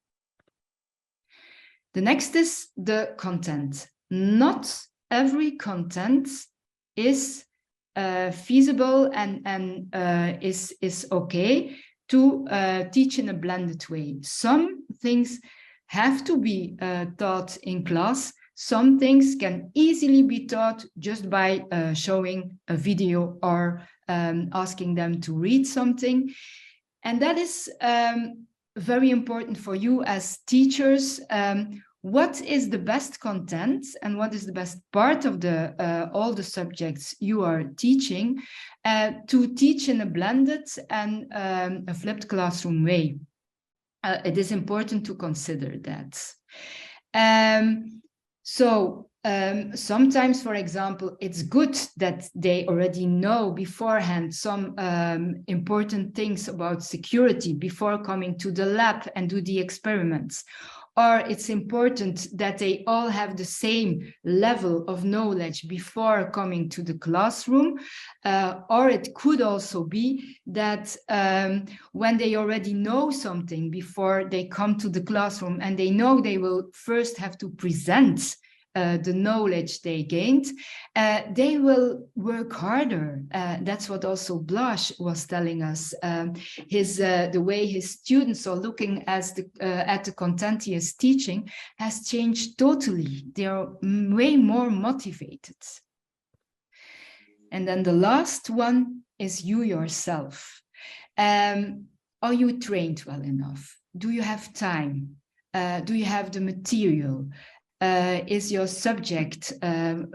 The next is the content. Not every content is feasible and is okay to teach in a blended way. Some things have to be taught in class. Some things can easily be taught just by showing a video or asking them to read something. And that is very important for you as teachers. What is the best content and what is the best part of all the subjects you are teaching to teach in a blended and a flipped classroom way? It is important to consider that. Sometimes, for example, it's good that they already know beforehand some important things about security before coming to the lab and do the experiments. Or it's important that they all have the same level of knowledge before coming to the classroom. Or it could also be that when they already know something before they come to the classroom and they know they will first have to present the knowledge they gained, they will work harder. That's what also Blaž was telling us. The way his students are looking at the content he is teaching has changed totally. They are way more motivated. And then the last one is you yourself. Are you trained well enough? Do you have time? Do you have the material? Is your subject, do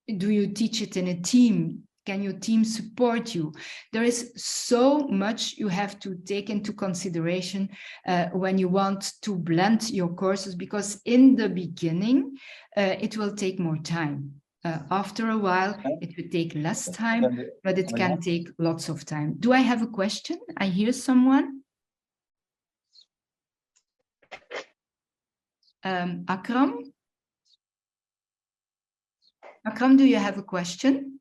you teach it in a team? Can your team support you? There is so much you have to take into consideration when you want to blend your courses, because in the beginning, it will take more time. After a while, it will take less time, but it can take lots of time. Do I have a question? I hear someone. Akram? Akram, do you have a question?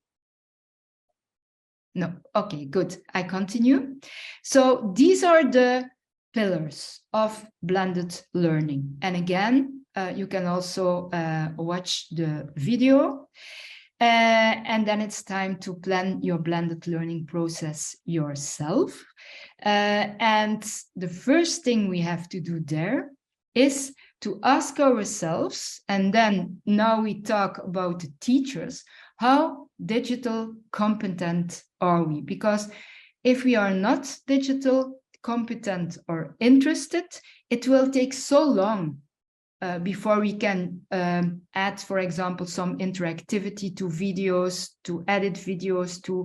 No. Okay, good. I continue. So these are the pillars of blended learning. And again, you can also watch the video. And then it's time to plan your blended learning process yourself. And the first thing we have to do there is to ask ourselves, and then now we talk about the teachers, how digital competent are we? Because if we are not digital competent or interested, it will take so long before we can add, for example, some interactivity to videos, to edit videos, to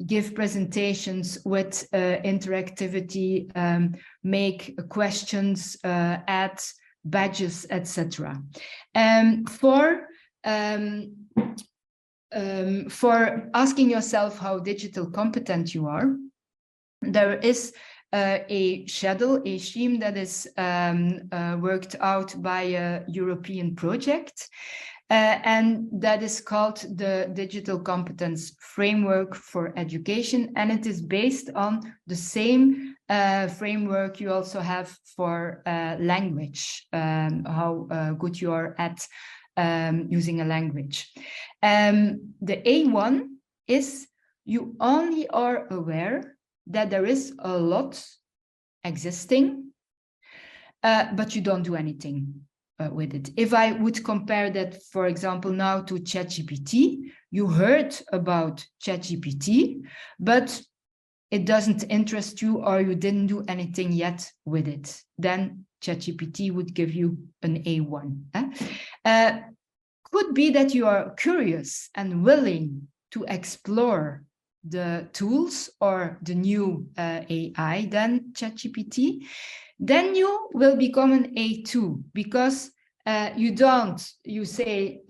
give presentations with interactivity, make questions, add badges, etc. For asking yourself how digital competent you are, there is a schedule, a scheme that is worked out by a European project, and that is called the Digital Competence Framework for Education, and it is based on the same framework you also have for language, how good you are at using a language. The A1 is you only are aware that there is a lot existing, but you don't do anything with it. If I would compare that, for example, now to ChatGPT, you heard about ChatGPT, but it doesn't interest you or you didn't do anything yet with it, then ChatGPT would give you an A1. Could be that you are curious and willing to explore the tools or the new AI, then ChatGPT, then you will become an A2, because you don't say,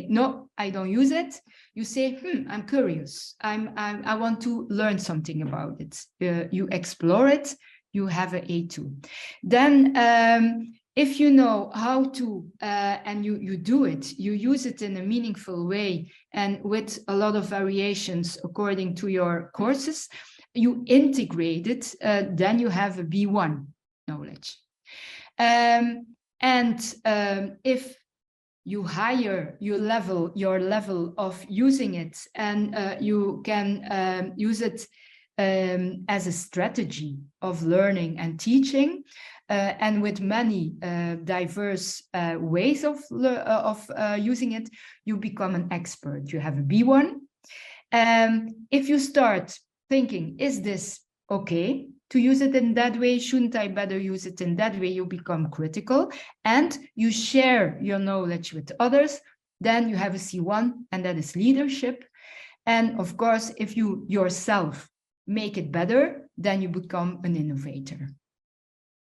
no, I don't use it. You say, I'm curious. I want to learn something about it. You explore it, you have an A2. Then if you know how to, and you do it, you use it in a meaningful way and with a lot of variations according to your courses, you integrate it, then you have a B1 knowledge. If you higher your level of using it, and you can use it as a strategy of learning and teaching, and with many diverse ways of using it, you become an expert. You have a B1. If you start thinking, is this okay to use it in that way? Shouldn't I better use it in that way? You become critical and you share your knowledge with others. Then you have a C1, and that is leadership. And of course, if you yourself make it better, then you become an innovator.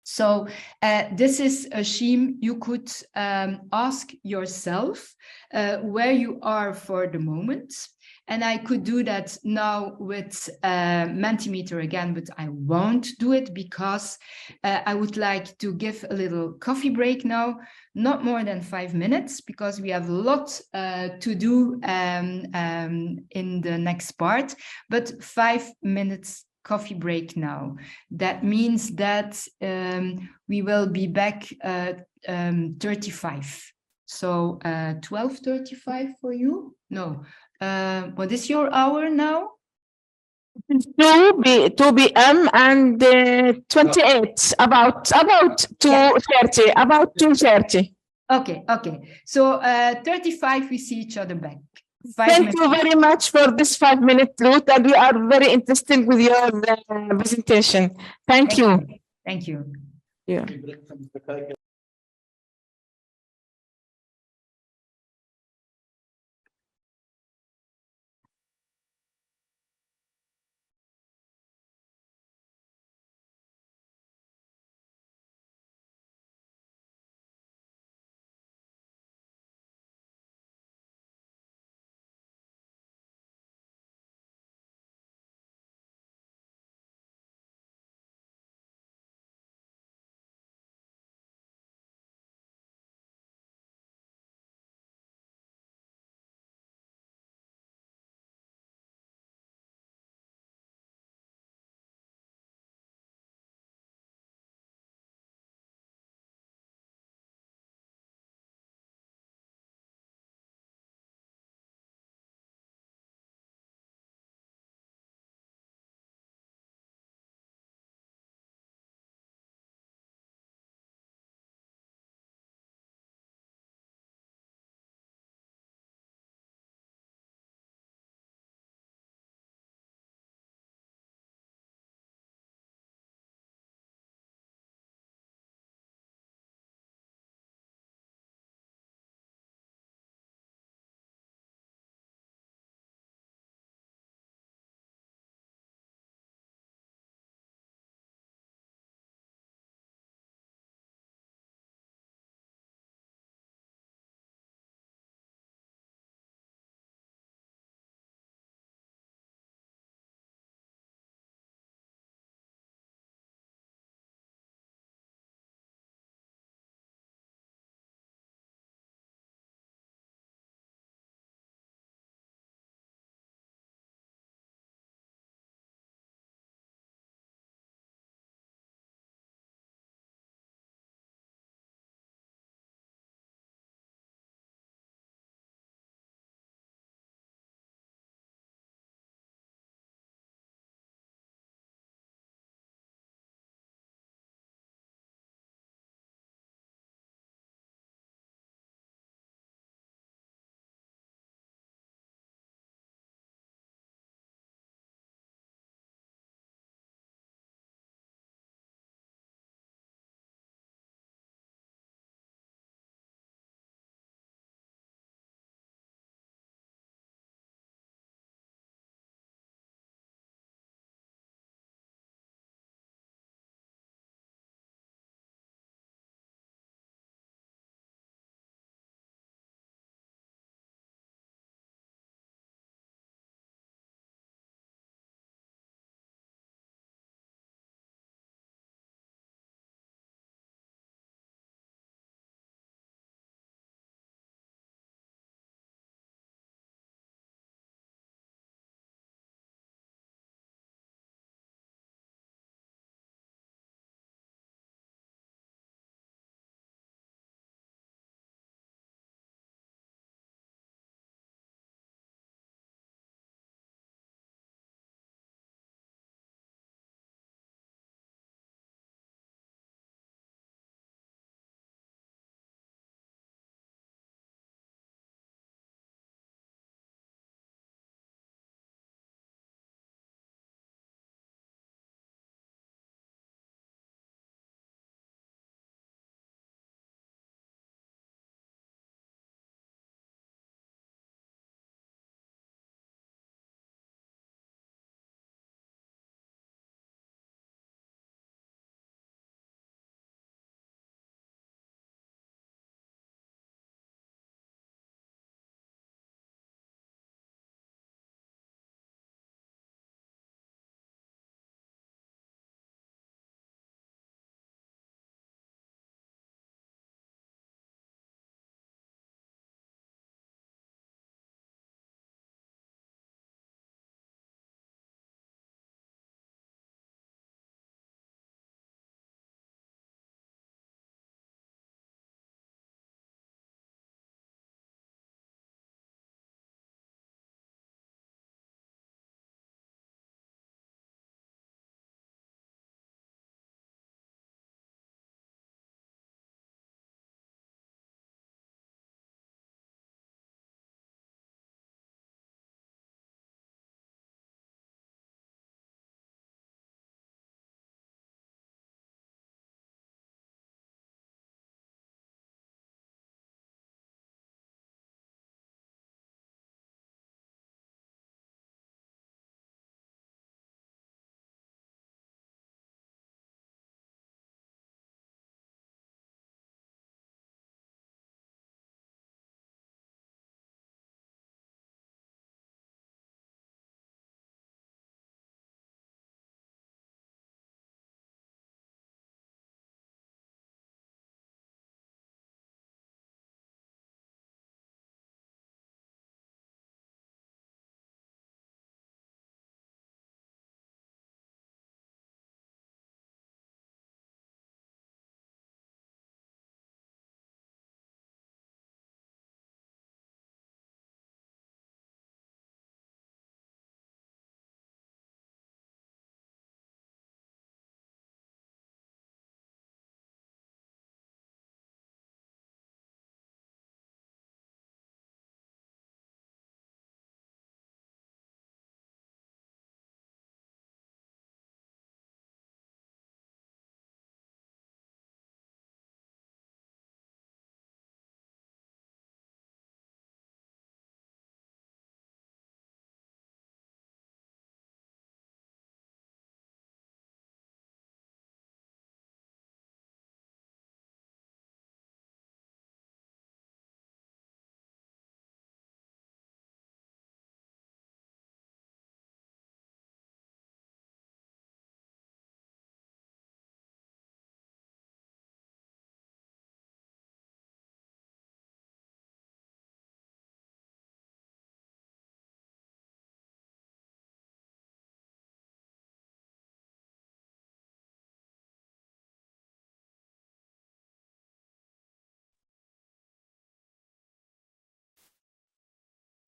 So this is a scheme you could ask yourself where you are for the moment. And I could do that now with Mentimeter again, but I won't do it because I would like to give a little coffee break now, not more than 5 minutes, because we have a lot to do in the next part, but 5 minutes coffee break now. That means that we will be back 35. So 12:35 for you? No. What is your hour now? 2 p.m. and 28, about 2:30, about 2:30. Okay. So 35, we see each other back. Thank you very much for this 5 minute, Ruth, and we are very interested with your presentation. Thank you. Thank you. Yeah.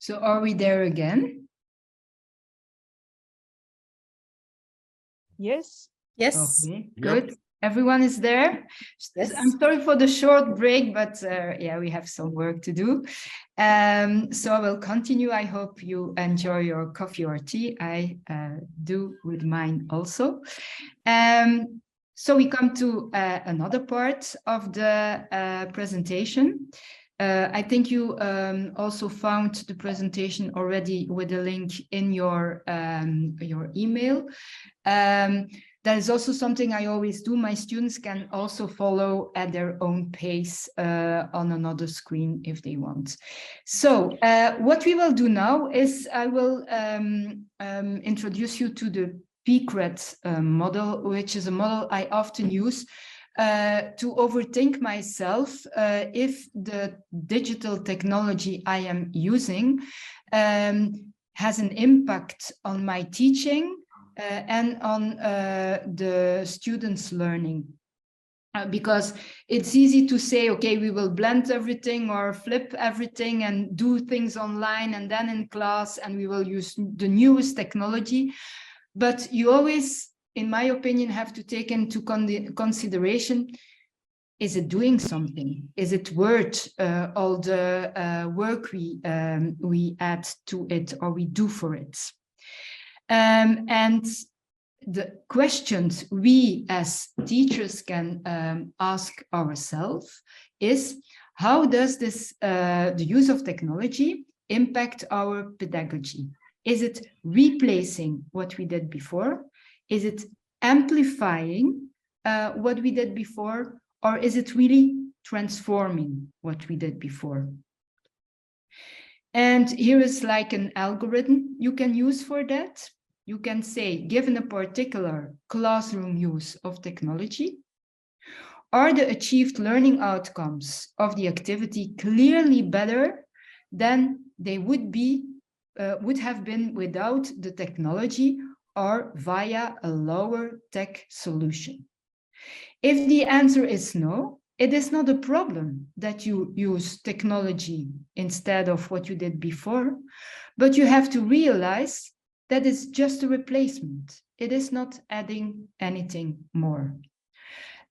So are we there again? Yes. Yes. Okay, Yep. good. Everyone is there? Yes. I'm sorry for the short break, but yeah, we have some work to do. So I will continue. I hope you enjoy your coffee or tea. I do with mine also. So we come to another part of the presentation. I think you also found the presentation already with a link in your email. That is also something I always do. My students can also follow at their own pace on another screen if they want. So what we will do now is I will introduce you to the PCRET model, which is a model I often use to overthink myself if the digital technology I am using has an impact on my teaching and on the students' learning. Because it's easy to say, okay, we will blend everything or flip everything and do things online and then in class, and we will use the newest technology. But you always, in my opinion, have to take into consideration, is it doing something? Is it worth all the work we add to it or we do for it? And the questions we as teachers can ask ourselves is, how does this the use of technology impact our pedagogy? Is it replacing what we did before? Is it amplifying what we did before? Or is it really transforming what we did before? And here is like an algorithm you can use for that. You can say, given a particular classroom use of technology, are the achieved learning outcomes of the activity clearly better than they would have been without the technology or via a lower tech solution? If the answer is no, it is not a problem that you use technology instead of what you did before, but you have to realize that it's just a replacement. It is not adding anything more.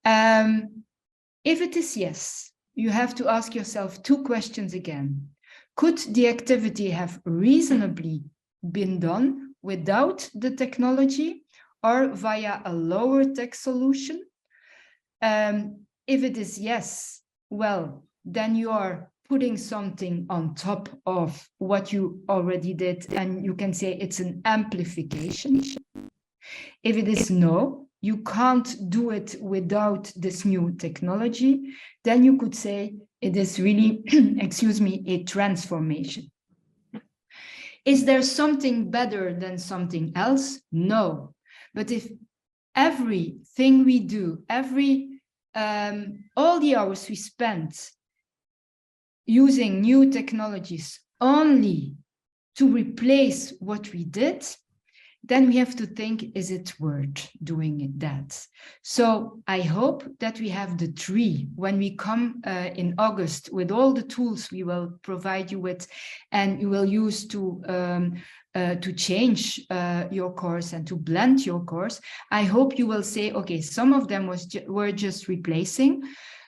If it is yes, you have to ask yourself two questions again. Could the activity have reasonably been done without the technology or via a lower tech solution? If it is yes, well, then you are putting something on top of what you already did, and you can say it's an amplification. If it is no, you can't do it without this new technology, then you could say it is really, excuse me, a transformation. Is there something better than something else? No. But if everything we do, all the hours we spent using new technologies only to replace what we did, then we have to think, is it worth doing that? So I hope that we have the three when we come in August with all the tools we will provide you with, and you will use to change your course and to blend your course. I hope you will say, okay, some of them were just replacing,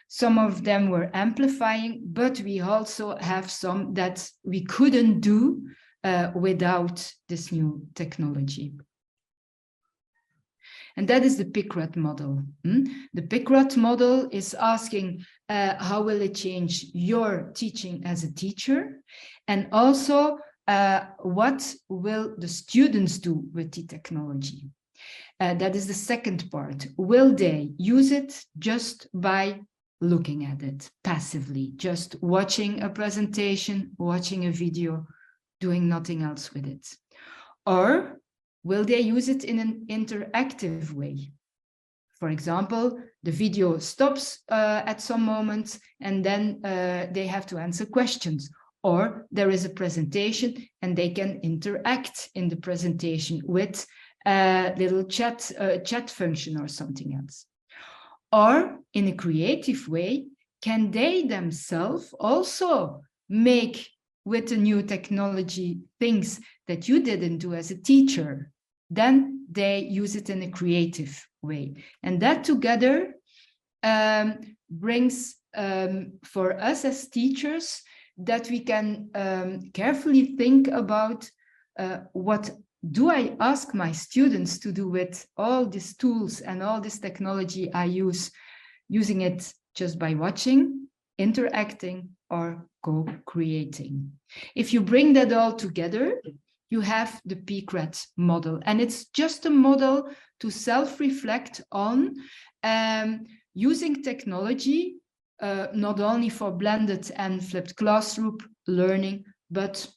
some of them were amplifying, but we also have some that we couldn't do without this new technology. And that is the PCRET model. The PCRET model is asking how will it change your teaching as a teacher, and also what will the students do with the technology. That is the second part. Will they use it just by looking at it passively, just watching a presentation, watching a video, doing nothing else with it? Or will they use it in an interactive way? For example, the video stops at some moment and then they have to answer questions, or there is a presentation and they can interact in the presentation with a little chat function or something else. Or in a creative way, can they themselves also make with the new technology things that you didn't do as a teacher, then they use it in a creative way. And that together brings for us as teachers that we can carefully think about what do I ask my students to do with all these tools and all this technology I use, using it just by watching, interacting, or co-creating. If you bring that all together, you have the PCRET model. And it's just a model to self-reflect on using technology, not only for blended and flipped classroom learning, but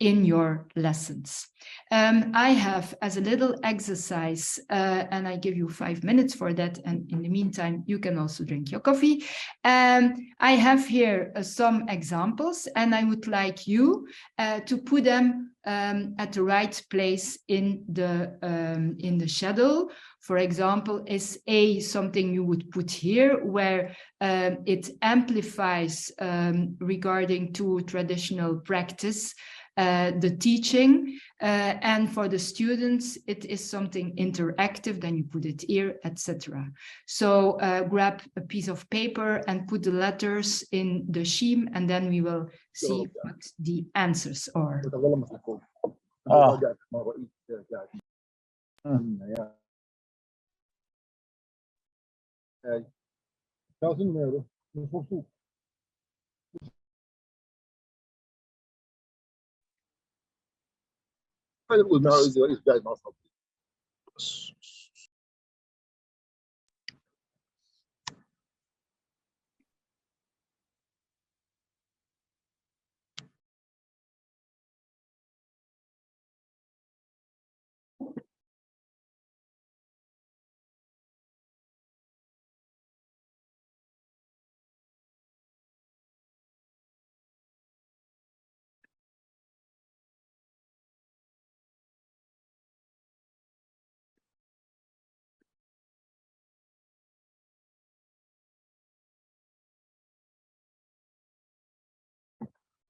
in your lessons. I have as a little exercise, and I give you 5 minutes for that, and in the meantime, you can also drink your coffee. I have here some examples, and I would like you to put them at the right place in the schedule. For example, is A something you would put here where it amplifies regarding to traditional practice, the teaching, and for the students it is something interactive, then you put it here, etc. So grab a piece of paper and put the letters in the scheme, and then we will see what the answers are.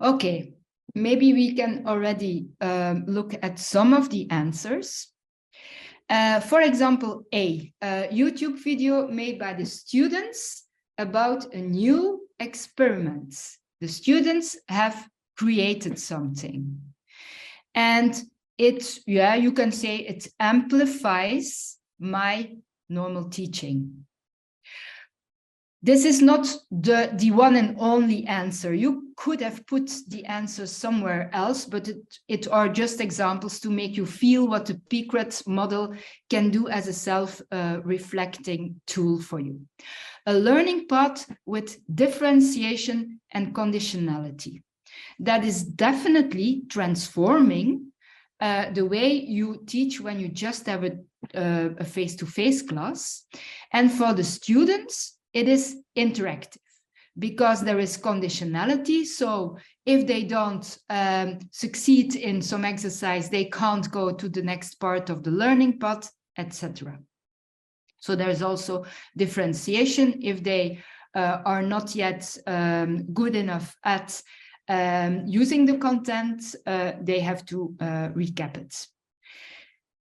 Okay, maybe we can already look at some of the answers. For example, A YouTube video made by the students about a new experiment. The students have created something. And it, yeah, you can say it amplifies my normal teaching. This is not the one and only answer. You could have put the answer somewhere else, but it are just examples to make you feel what the PCRET model can do as a self-reflecting tool for you. A learning path with differentiation and conditionality. That is definitely transforming the way you teach when you just have a face-to-face class. And for the students, it is interactive because there is conditionality. So if they don't succeed in some exercise, they can't go to the next part of the learning path, etc. So there's also differentiation. If they are not yet good enough at using the content, they have to recap it.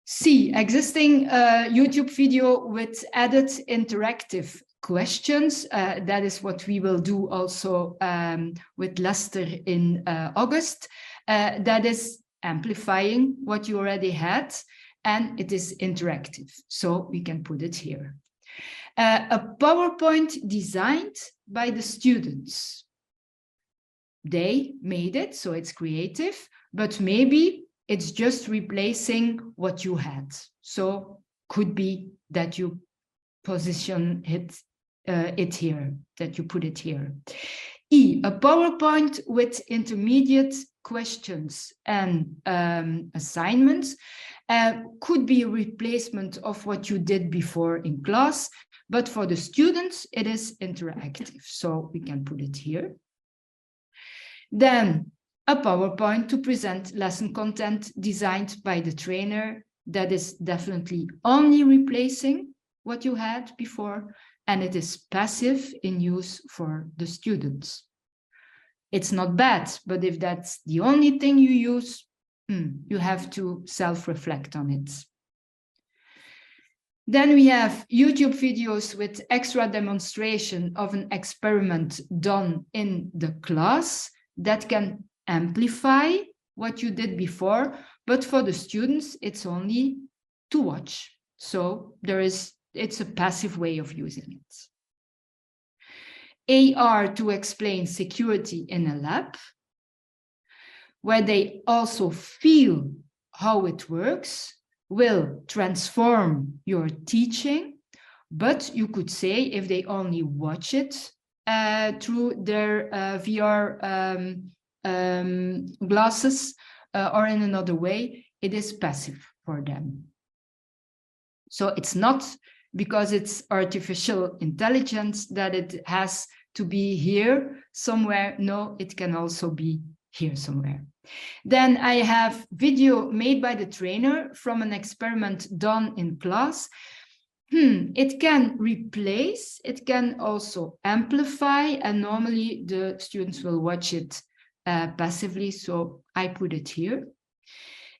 C, existing YouTube video with added interactive questions. That is what we will do also with Lester in August. That is amplifying what you already had, and it is interactive. So we can put it here. A PowerPoint designed by the students. They made it, so it's creative, but maybe it's just replacing what you had. So could be that you position it here, that you put it here. E, a PowerPoint with intermediate questions and assignments could be a replacement of what you did before in class, but for the students, it is interactive. So we can put it here. Then a PowerPoint to present lesson content designed by the trainer. That is definitely only replacing what you had before, and it is passive in use for the students. It's not bad, but if that's the only thing you use, you have to self-reflect on it. Then we have YouTube videos with extra demonstration of an experiment done in the class that can amplify what you did before, but for the students, it's only to watch. So it's a passive way of using it. AR to explain security in a lab, where they also feel how it works, will transform your teaching, but you could say if they only watch it through their VR glasses or in another way, it is passive for them. So it's not because it's artificial intelligence that it has to be here somewhere. No, it can also be here somewhere. Then I have video made by the trainer from an experiment done in class. It can replace, it can also amplify, and normally the students will watch it passively, so I put it here.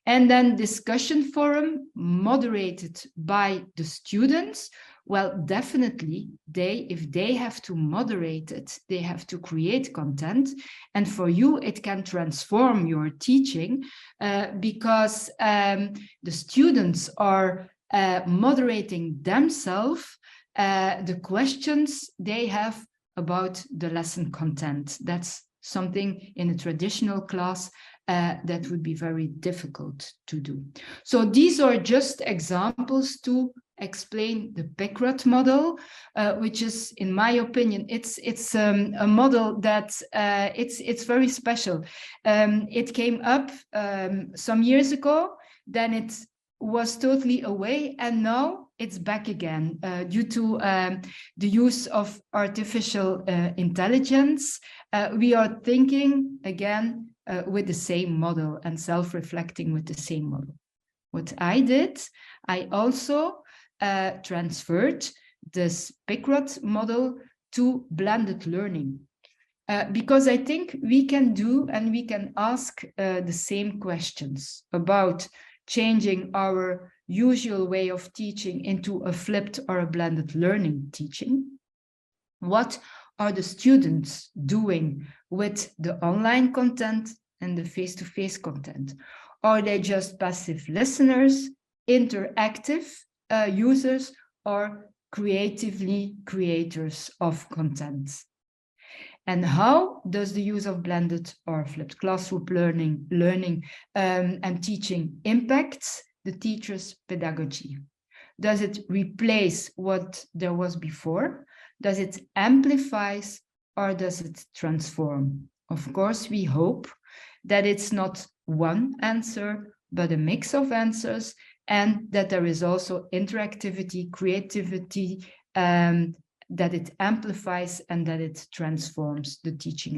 And then discussion forum moderated by the students. Well, definitely, if they have to moderate it, they have to create content. And for you, it can transform your teaching because the students are moderating themselves the questions they have about the lesson content. That's something in a traditional class that would be very difficult to do. So these are just examples to explain the PICRAT model, which is, in my opinion, it's a model that it's very special. It came up some years ago, then it was totally away, and now it's back again due to the use of artificial intelligence. We are thinking again with the same model and self-reflecting with the same model. What I did, I also transferred this PICRAT model to blended learning. Because I think we can do and we can ask the same questions about changing our usual way of teaching into a flipped or a blended learning teaching. What are the students doing with the online content and the face-to-face content? Are they just passive listeners, interactive users, or creatively creators of content? And how does the use of blended or flipped classroom learning and teaching impact the teacher's pedagogy? Does it replace what there was before? Does it amplify, or does it transform? Of course, we hope that it's not one answer, but a mix of answers, and that there is also interactivity, creativity, that it amplifies and that it transforms the teaching